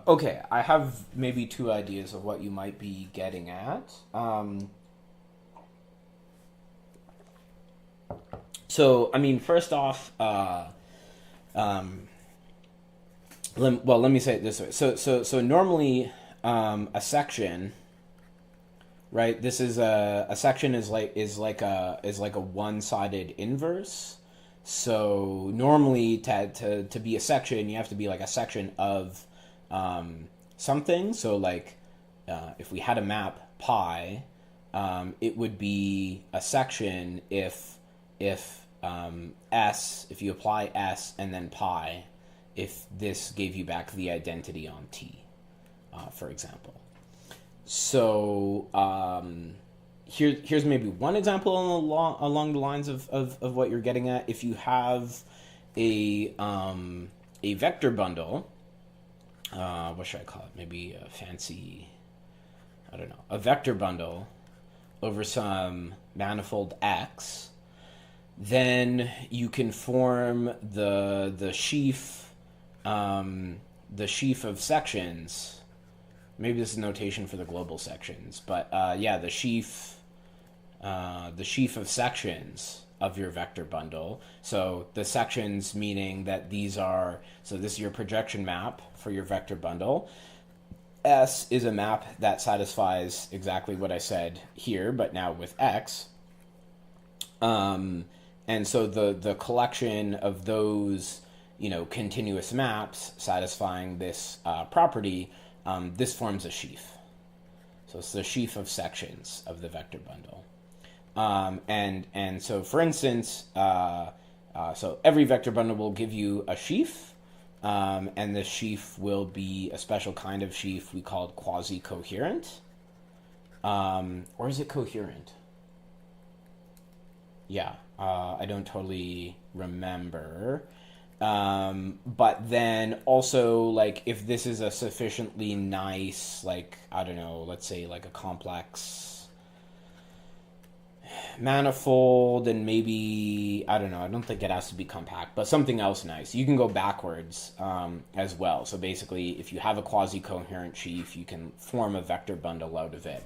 Okay, I have maybe two ideas of what you might be getting at. So, I mean, first off, um, let me say it this way. So normally, a section, right? This is a section is like a one-sided inverse. So normally, to be a section, you have to be like a section of something. So, like, if we had a map pi, it would be a section if you apply S and then pi, if this gave you back the identity on T, for example. So, here's maybe one example along the lines of what you're getting at. If you have a vector bundle, what should I call it? Maybe a fancy, I don't know, a vector bundle over some manifold X, then you can form the sheaf of sections. Maybe this is notation for the global sections, but yeah, the sheaf of sections of your vector bundle. So the sections meaning that so this is your projection map for your vector bundle. S is a map that satisfies exactly what I said here, but now with X. And so the collection of those, continuous maps satisfying this property, this forms a sheaf. So it's the sheaf of sections of the vector bundle. And so, for instance, so every vector bundle will give you a sheaf, and the sheaf will be a special kind of sheaf we called quasi-coherent. Or is it coherent? Yeah, I don't totally remember. But then also, like, if this is a sufficiently nice, like, I don't know, let's say like a complex manifold, and maybe, I don't know, I don't think it has to be compact, but something else nice, you can go backwards as well. So basically, if you have a quasi-coherent sheaf, you can form a vector bundle out of it.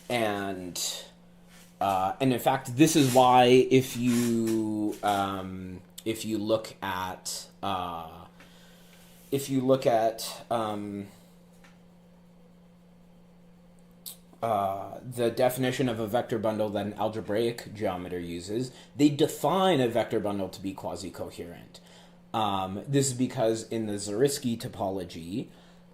and and in fact, this is why if you look at the definition of a vector bundle that an algebraic geometer uses, they define a vector bundle to be quasi-coherent. This is because in the Zariski topology,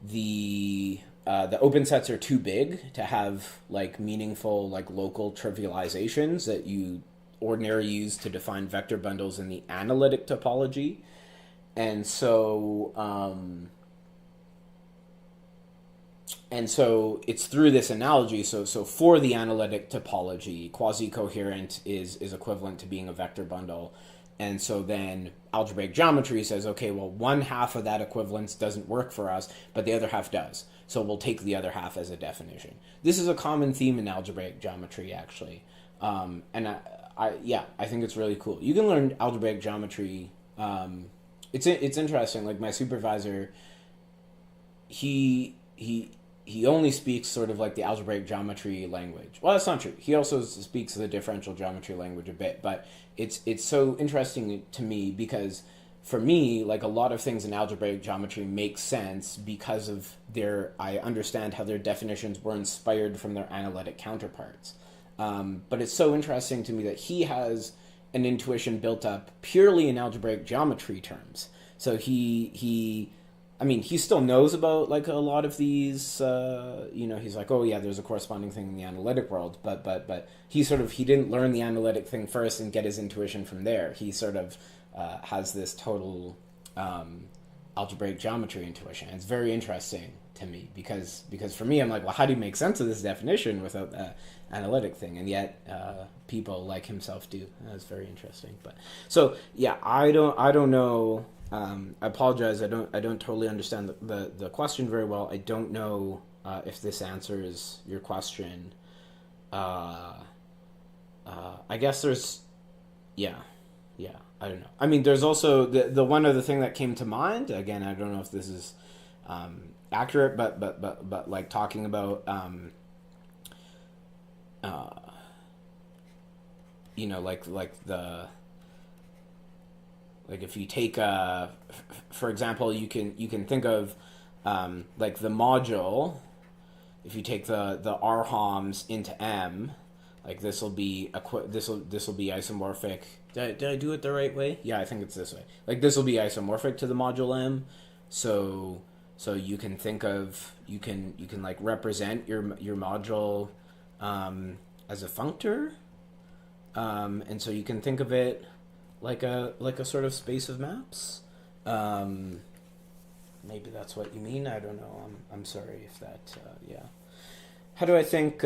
the open sets are too big to have like meaningful like local trivializations that you ordinarily use to define vector bundles in the analytic topology, and so it's through this analogy. So for the analytic topology, quasi-coherent is equivalent to being a vector bundle. And so then algebraic geometry says, okay, well, one half of that equivalence doesn't work for us, but the other half does. So we'll take the other half as a definition. This is a common theme in algebraic geometry, actually. And I think it's really cool. You can learn algebraic geometry. It's interesting. Like my supervisor, he only speaks sort of like the algebraic geometry language. Well, that's not true. He also speaks the differential geometry language a bit, but it's so interesting to me because for me, like a lot of things in algebraic geometry make sense because of I understand how their definitions were inspired from their analytic counterparts. But it's so interesting to me that he has an intuition built up purely in algebraic geometry terms. So he still knows about like a lot of these, he's like, oh yeah, there's a corresponding thing in the analytic world, but he didn't learn the analytic thing first and get his intuition from there. He sort of has this total algebraic geometry intuition. It's very interesting to me because for me, I'm like, well, how do you make sense of this definition without the analytic thing? And yet people like himself do. That's very interesting. But so yeah, I don't know. I apologize. I don't totally understand the question very well. I don't know if this answers your question. I guess there's, yeah. I don't know. I mean, there's also the one other thing that came to mind. Again, I don't know if this is accurate, but like talking about like if you take for example, you can think of like the module. If you take the arhams into M, like this will be isomorphic. Did I do it the right way? Yeah, I think it's this way. Like this will be isomorphic to the module M. So you can think of you can like represent your module as a functor, and so you can think of it like a sort of space of maps. Maybe that's what you mean. I don't know. I'm sorry if that. Yeah. How do I think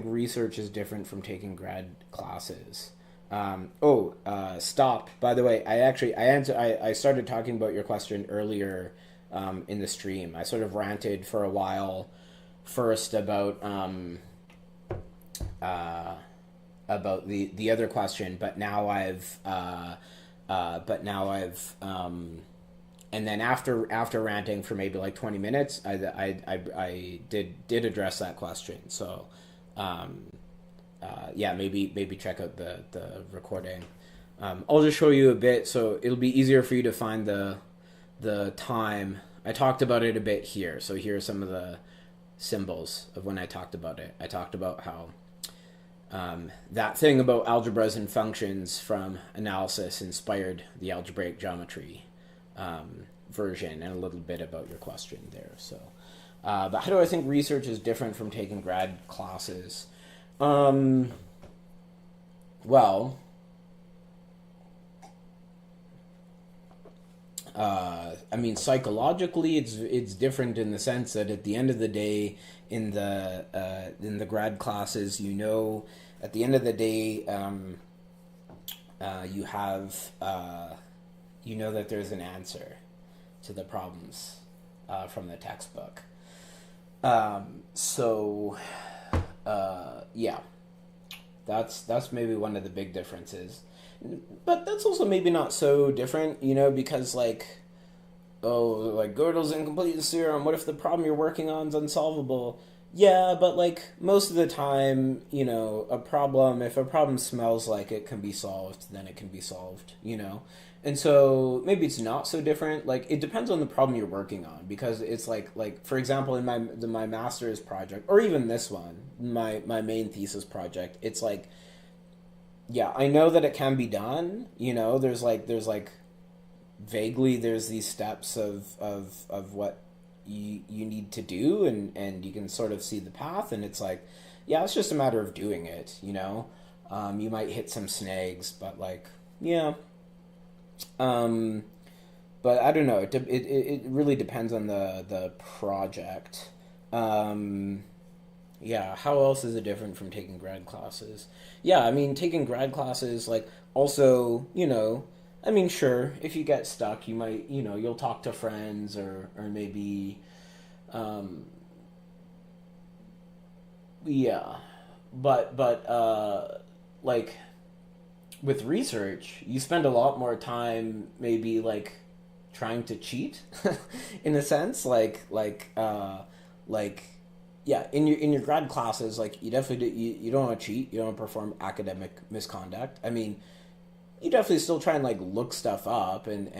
research is different from taking grad classes? Stop. By the way, I started talking about your question earlier in the stream. I sort of ranted for a while first about the other question, but now I've and then after ranting for maybe like 20 minutes, I did address that question. So maybe check out the recording. I'll just show you a bit, so it'll be easier for you to find the time. I talked about it a bit here. So here are some of the symbols of when I talked about it. I talked about how that thing about algebras and functions from analysis inspired the algebraic geometry version, and a little bit about your question there. So, but how do I think research is different from taking grad classes? Well, I mean, psychologically, it's different in the sense that at the end of the day, in the grad classes, at the end of the day, you have that there's an answer to the problems from the textbook. That's maybe one of the big differences. But that's also maybe not so different, because like Gödel's incomplete theorem, what if the problem you're working on is unsolvable? Yeah, but like most of the time, if a problem smells like it can be solved, then it can be solved. And so maybe it's not so different. Like it depends on the problem you're working on because it's like for example in my master's project or even this one, my main thesis project, it's like yeah, I know that it can be done. There's vaguely there's these steps of what you need to do and you can sort of see the path and it's like yeah it's just a matter of doing it. You might hit some snags but like yeah um but I don't know it really depends on the project. um yeah, how else is it different from taking grad classes? Yeah, I mean, taking grad classes, like, also, I mean, sure, if you get stuck, you might, you'll talk to friends or maybe, um, yeah. But like, with research, you spend a lot more time maybe, like, trying to cheat, in a sense, like, yeah, in your grad classes, like you definitely you don't want to cheat, you don't want to perform academic misconduct. I mean, you definitely still try and like look stuff up and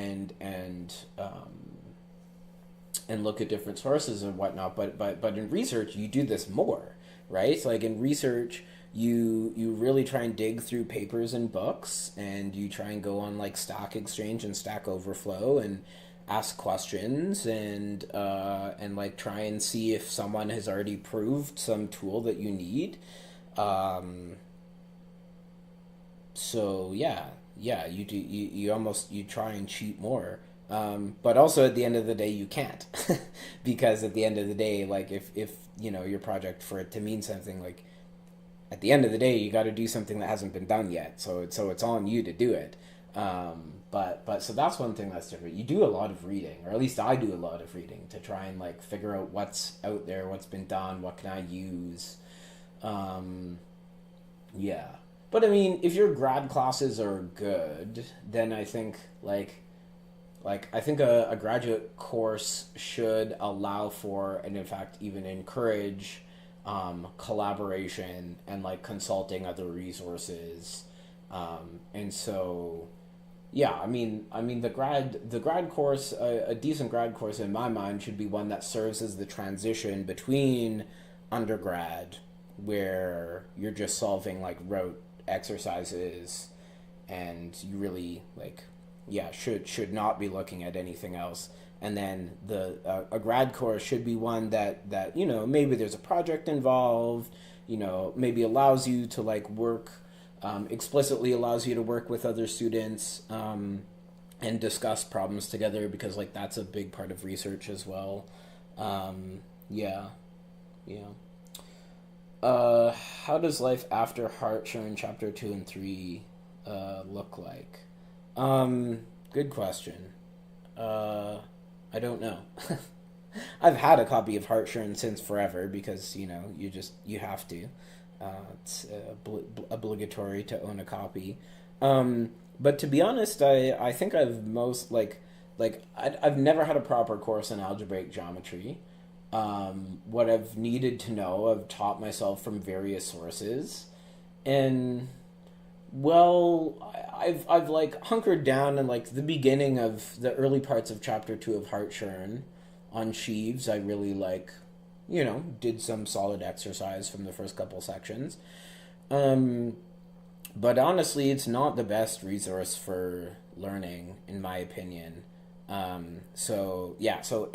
look at different sources and whatnot. But in research, you do this more, right? So like in research, you really try and dig through papers and books, and you try and go on like Stack Exchange and Stack Overflow and ask questions and like try and see if someone has already proved some tool that you need. Um, so yeah, you try and cheat more. But also at the end of the day you can't because at the end of the day like if your project for it to mean something like at the end of the day you got to do something that hasn't been done yet so it's on you to do it. But so that's one thing that's different. You do a lot of reading, or at least I do a lot of reading to try and like figure out what's out there, what's been done, what can I use. um, yeah. But I mean, if your grad classes are good, then I think I think a graduate course should allow for and in fact even encourage collaboration and like consulting other resources. And so yeah, I mean the grad course, a decent grad course in my mind should be one that serves as the transition between undergrad, where you're just solving like rote exercises, and you really like, yeah, should not be looking at anything else. And then the a grad course should be one that maybe there's a project involved, maybe allows you to like work, explicitly allows you to work with other students, and discuss problems together because like that's a big part of research as well. Yeah, yeah. How does life after Hartshorn chapter 2 and 3 look like? Good question. Uh, I don't know. I've had a copy of Hartshorn since forever because you have to. It's obligatory to own a copy. But to be honest, I think I've most I've never had a proper course in algebraic geometry. What I've needed to know, I've taught myself from various sources, and well, I've like hunkered down in like the beginning of the early parts of chapter 2 of Hartshorn on sheaves. I really did some solid exercise from the first couple sections. Um, but honestly, it's not the best resource for learning, in my opinion. So yeah, so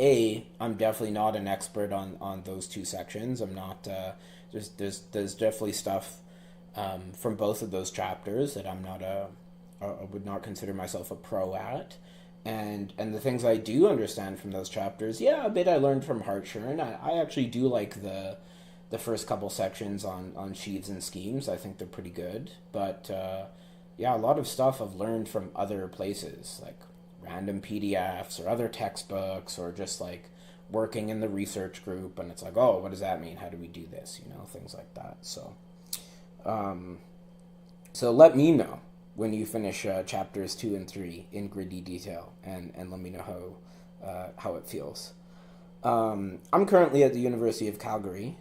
I'm definitely not an expert on those two sections. I'm not. There's definitely stuff from both of those chapters that I would not consider myself a pro at. And the things I do understand from those chapters, yeah, a bit I learned from Hartshorn. I actually do like the first couple sections on sheaves and schemes. I think they're pretty good. But yeah, a lot of stuff I've learned from other places, like random PDFs or other textbooks, or just like working in the research group. And it's like, oh, what does that mean? How do we do this? Things like that. Um, so let me know when you finish chapters 2 and 3 in gritty detail, and let me know how it feels. I'm currently at the University of Calgary.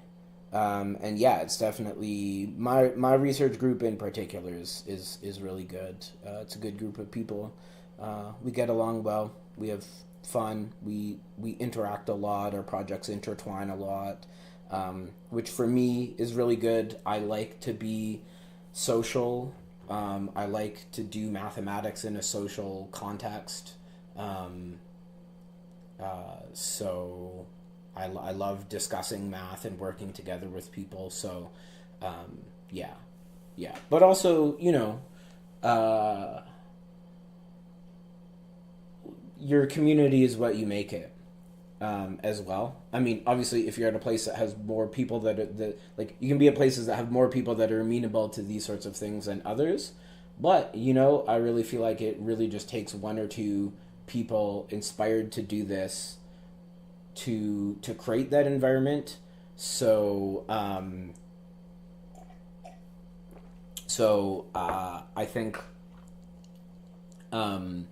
And yeah, it's definitely my research group in particular is really good. It's a good group of people. We get along well. We have fun. We interact a lot. Our projects intertwine a lot, which for me is really good. I like to be social. I like to do mathematics in a social context. Um, so I love discussing math and working together with people. So um, yeah, yeah. But also, uh, your community is what you make it. As well. I mean, obviously, if you're at a place that has more people that you can be at places that have more people that are amenable to these sorts of things than others. But I really feel like it really just takes one or two people inspired to do this to create that environment. So I think um,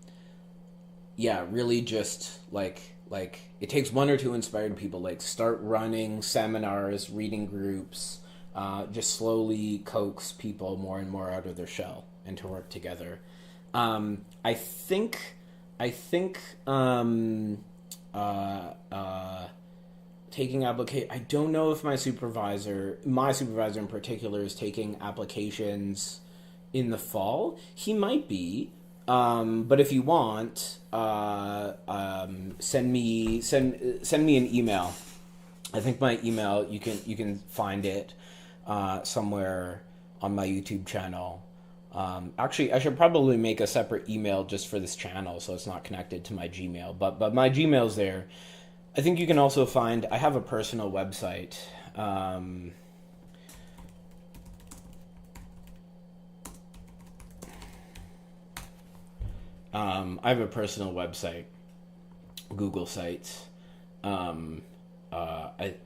yeah, really just like it takes one or two inspired people, like start running seminars, reading groups, just slowly coax people more and more out of their shell and to work together. I think uh, uh, taking application. I don't know if my supervisor in particular, is taking applications in the fall. He might be, but if you want, send me an email. I think my email, you can find it somewhere on my YouTube channel. Actually, I should probably make a separate email just for this channel so it's not connected to my Gmail. But my Gmail's there. I think you can also find. I have a personal website. Um, I have a personal website, Google Sites. Um,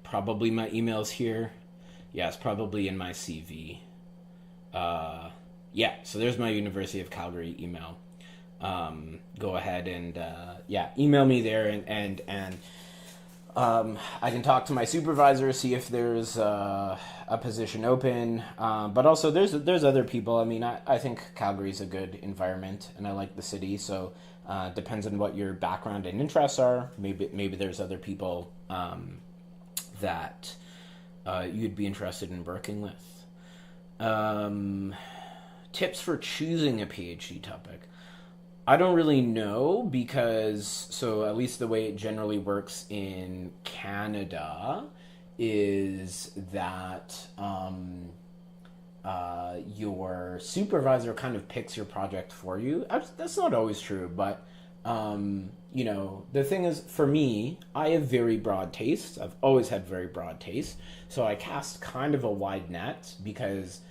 probably my email's here. Yeah, it's probably in my CV. Yeah, so there's my University of Calgary email. Go ahead and yeah, email me there, and I can talk to my supervisor, see if there's a position open. But also, there's other people. I mean, I think Calgary's a good environment, and I like the city. So depends on what your background and interests are. Maybe there's other people that you'd be interested in working with. Um, Tips for choosing a PhD topic. I don't really know because, so at least the way it generally works in Canada is that your supervisor kind of picks your project for you. That's not always true, but the thing is, for me, I have very broad tastes. I've always had very broad tastes, so I cast kind of a wide net because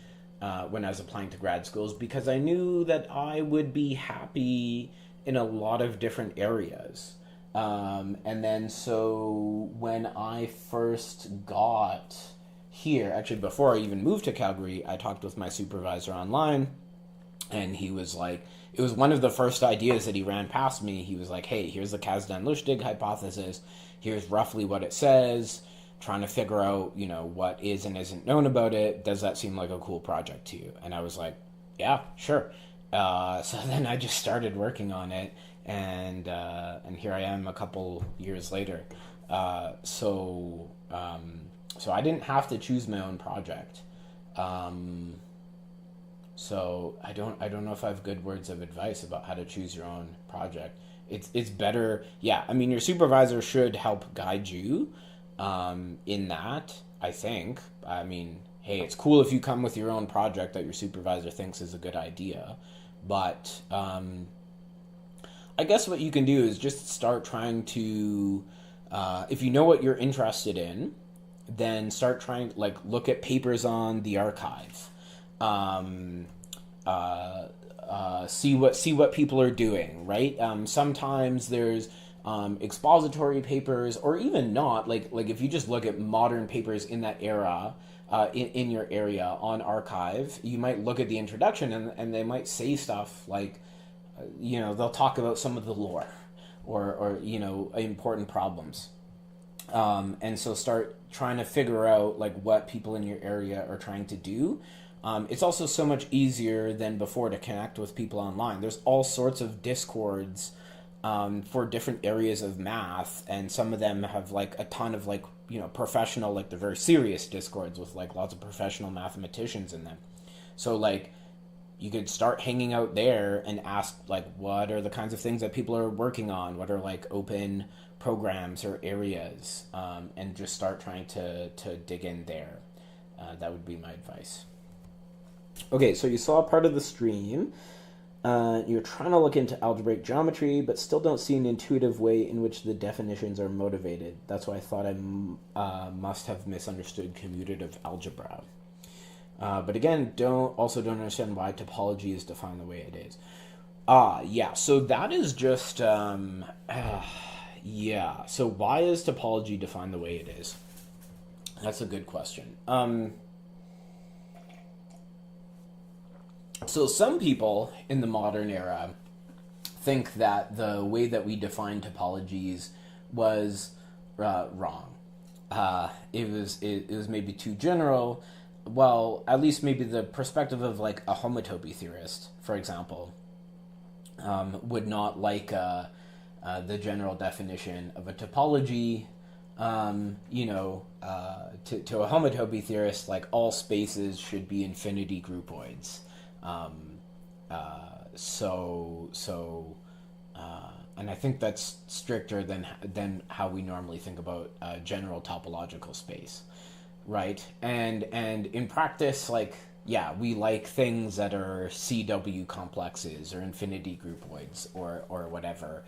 when I was applying to grad schools, because I knew that I would be happy in a lot of different areas. And then so when I first got here, actually before I even moved to Calgary, I talked with my supervisor online, and he was like, it was one of the first ideas that he ran past me. He was like, hey, here's the Kasdan-Lustig hypothesis. Here's roughly what it says. Trying to figure out, what is and isn't known about it. Does that seem like a cool project to you? And I was like, yeah, sure. So then I just started working on it, and here I am a couple years later. So I didn't have to choose my own project. Um, so I don't know if I have good words of advice about how to choose your own project. It's better. Yeah, I mean, your supervisor should help guide you in that. I think. I mean, hey, it's cool if you come with your own project that your supervisor thinks is a good idea, but I guess what you can do is just start trying to, if you know what you're interested in, then start trying, like, look at papers on the archive. Um, see what people are doing, right? Sometimes there's expository papers, or even not. Like if you just look at modern papers in that era, in your area on archive, you might look at the introduction, and they might say stuff like, they'll talk about some of the lore, or important problems. And so start trying to figure out like what people in your area are trying to do. It's also so much easier than before to connect with people online. There's all sorts of discords for different areas of math, and some of them have like a ton of like professional, like they're very serious discords with like lots of professional mathematicians in them. So like you could start hanging out there and ask like what are the kinds of things that people are working on, what are like open programs or areas, and just start trying to dig in there. That would be my advice. Okay, so you saw part of the stream. You're trying to look into algebraic geometry, but still don't see an intuitive way in which the definitions are motivated. That's why I thought I must have misunderstood commutative algebra. But again, don't understand why topology is defined the way it is. Yeah. So that is just yeah. So why is topology defined the way it is? That's a good question. So some people in the modern era think that the way that we define topologies was wrong. It was maybe too general. Well, at least maybe the perspective of like a homotopy theorist, for example, would not like the general definition of a topology. To a homotopy theorist, like all spaces should be infinity groupoids. Um, and I think that's stricter than how we normally think about general topological space, right? And in practice, like yeah, we like things that are CW complexes or infinity groupoids or whatever.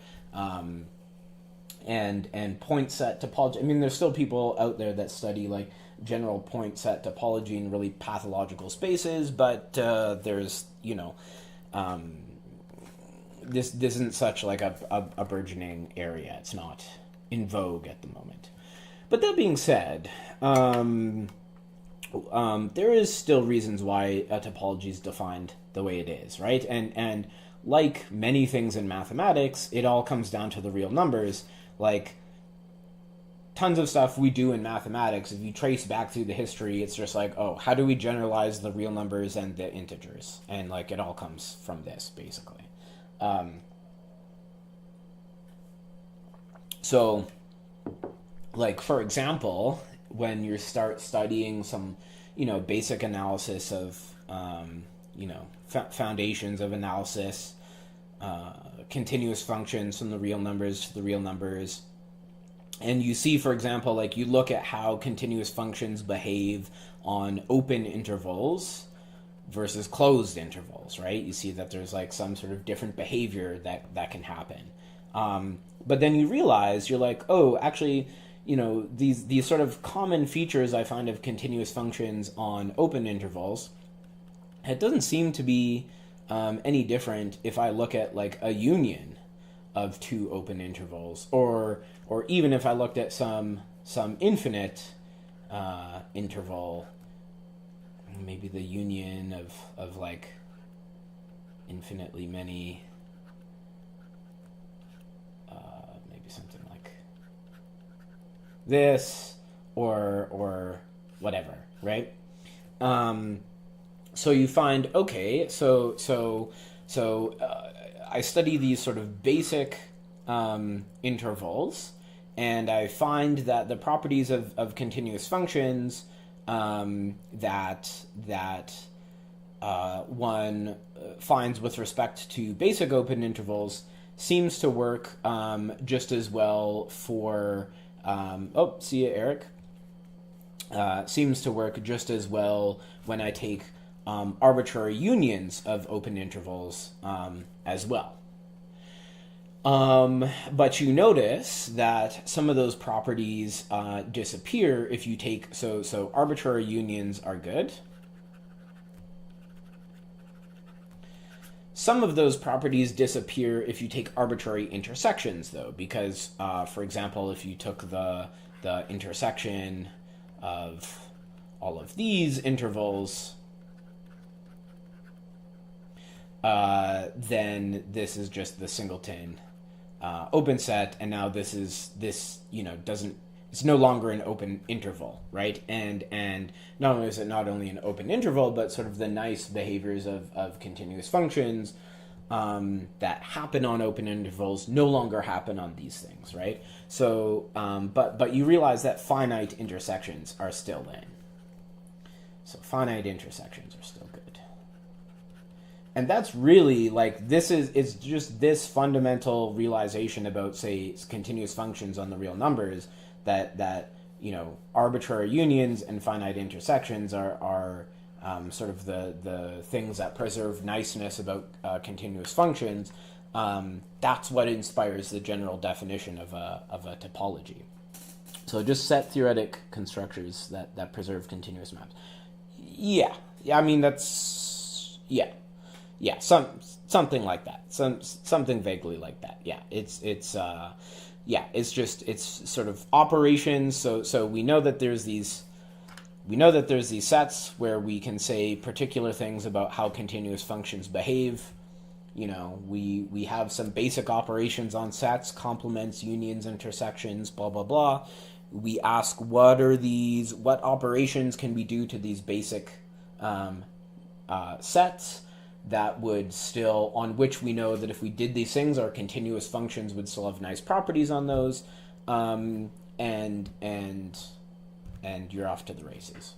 And point set topology. I mean, there's still people out there that study like general point set topology in really pathological spaces, but there's this isn't such like a burgeoning area. It's not in vogue at the moment. But that being said, there is still reasons why a topology is defined the way it is, right? And like many things in mathematics, it all comes down to the real numbers. Like tons of stuff we do in mathematics, if you trace back through the history, it's just like, oh, how do we generalize the real numbers and the integers? And like it all comes from this, basically. So, like for example, when you start studying some, basic analysis of, foundations of analysis, continuous functions from the real numbers to the real numbers. And you see, for example, like you look at how continuous functions behave on open intervals versus closed intervals, right? You see that there's like some sort of different behavior that can happen. But then you realize you're like, oh, actually, these sort of common features I find of continuous functions on open intervals, it doesn't seem to be any different if I look at like a union of two open intervals, or even if I looked at some infinite interval, maybe the union of like infinitely many, maybe something like this, or whatever, right? So you find, okay, so I study these sort of basic intervals, and I find that the properties of continuous functions that one finds with respect to basic open intervals seems to work just as well for see you, Eric. Seems to work just as well when I take arbitrary unions of open intervals as well. But you notice that some of those properties disappear if you take, so arbitrary unions are good. Some of those properties disappear if you take arbitrary intersections, though, because, for example, if you took the intersection of all of these intervals, then this is just the singleton open set, and now this doesn't it's no longer an open interval, right? And not only is it not only an open interval, but sort of the nice behaviors of continuous functions that happen on open intervals no longer happen on these things, right? So, but you realize that finite intersections are still in. So finite intersections are still good. And that's really like it's just this fundamental realization about, say, continuous functions on the real numbers that arbitrary unions and finite intersections are sort of the things that preserve niceness about continuous functions. That's what inspires the general definition of a topology. So just set theoretic constructors that preserve continuous maps. Yeah, I mean that's something like that. Something vaguely like that. Yeah, it's sort of operations. So we know that there's these sets where we can say particular things about how continuous functions behave. We have some basic operations on sets: complements, unions, intersections, blah blah blah. We ask what operations can we do to these basic sets that would still, on which we know that if we did these things, our continuous functions would still have nice properties on those, and you're off to the races.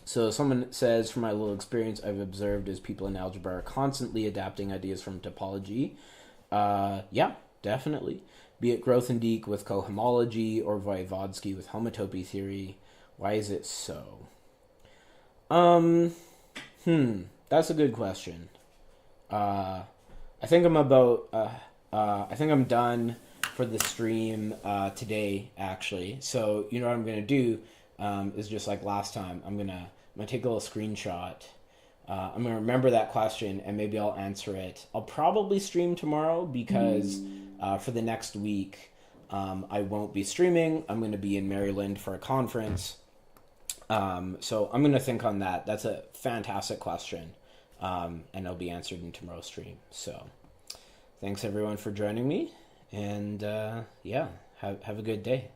So someone says, from my little experience, I've observed as people in algebra are constantly adapting ideas from topology. Yeah, definitely. Be it Grothendieck with cohomology or Voevodsky with homotopy theory. Why is it so? That's a good question. I think I'm done for the stream today, actually. So you know what I'm gonna do is just like last time. I'm gonna take a little screenshot. I'm gonna remember that question and maybe I'll answer it. I'll probably stream tomorrow because for the next week I won't be streaming. I'm gonna be in Maryland for a conference. So I'm gonna think on that. That's a fantastic question. And it'll be answered in tomorrow's stream. So thanks everyone for joining me, and have a good day.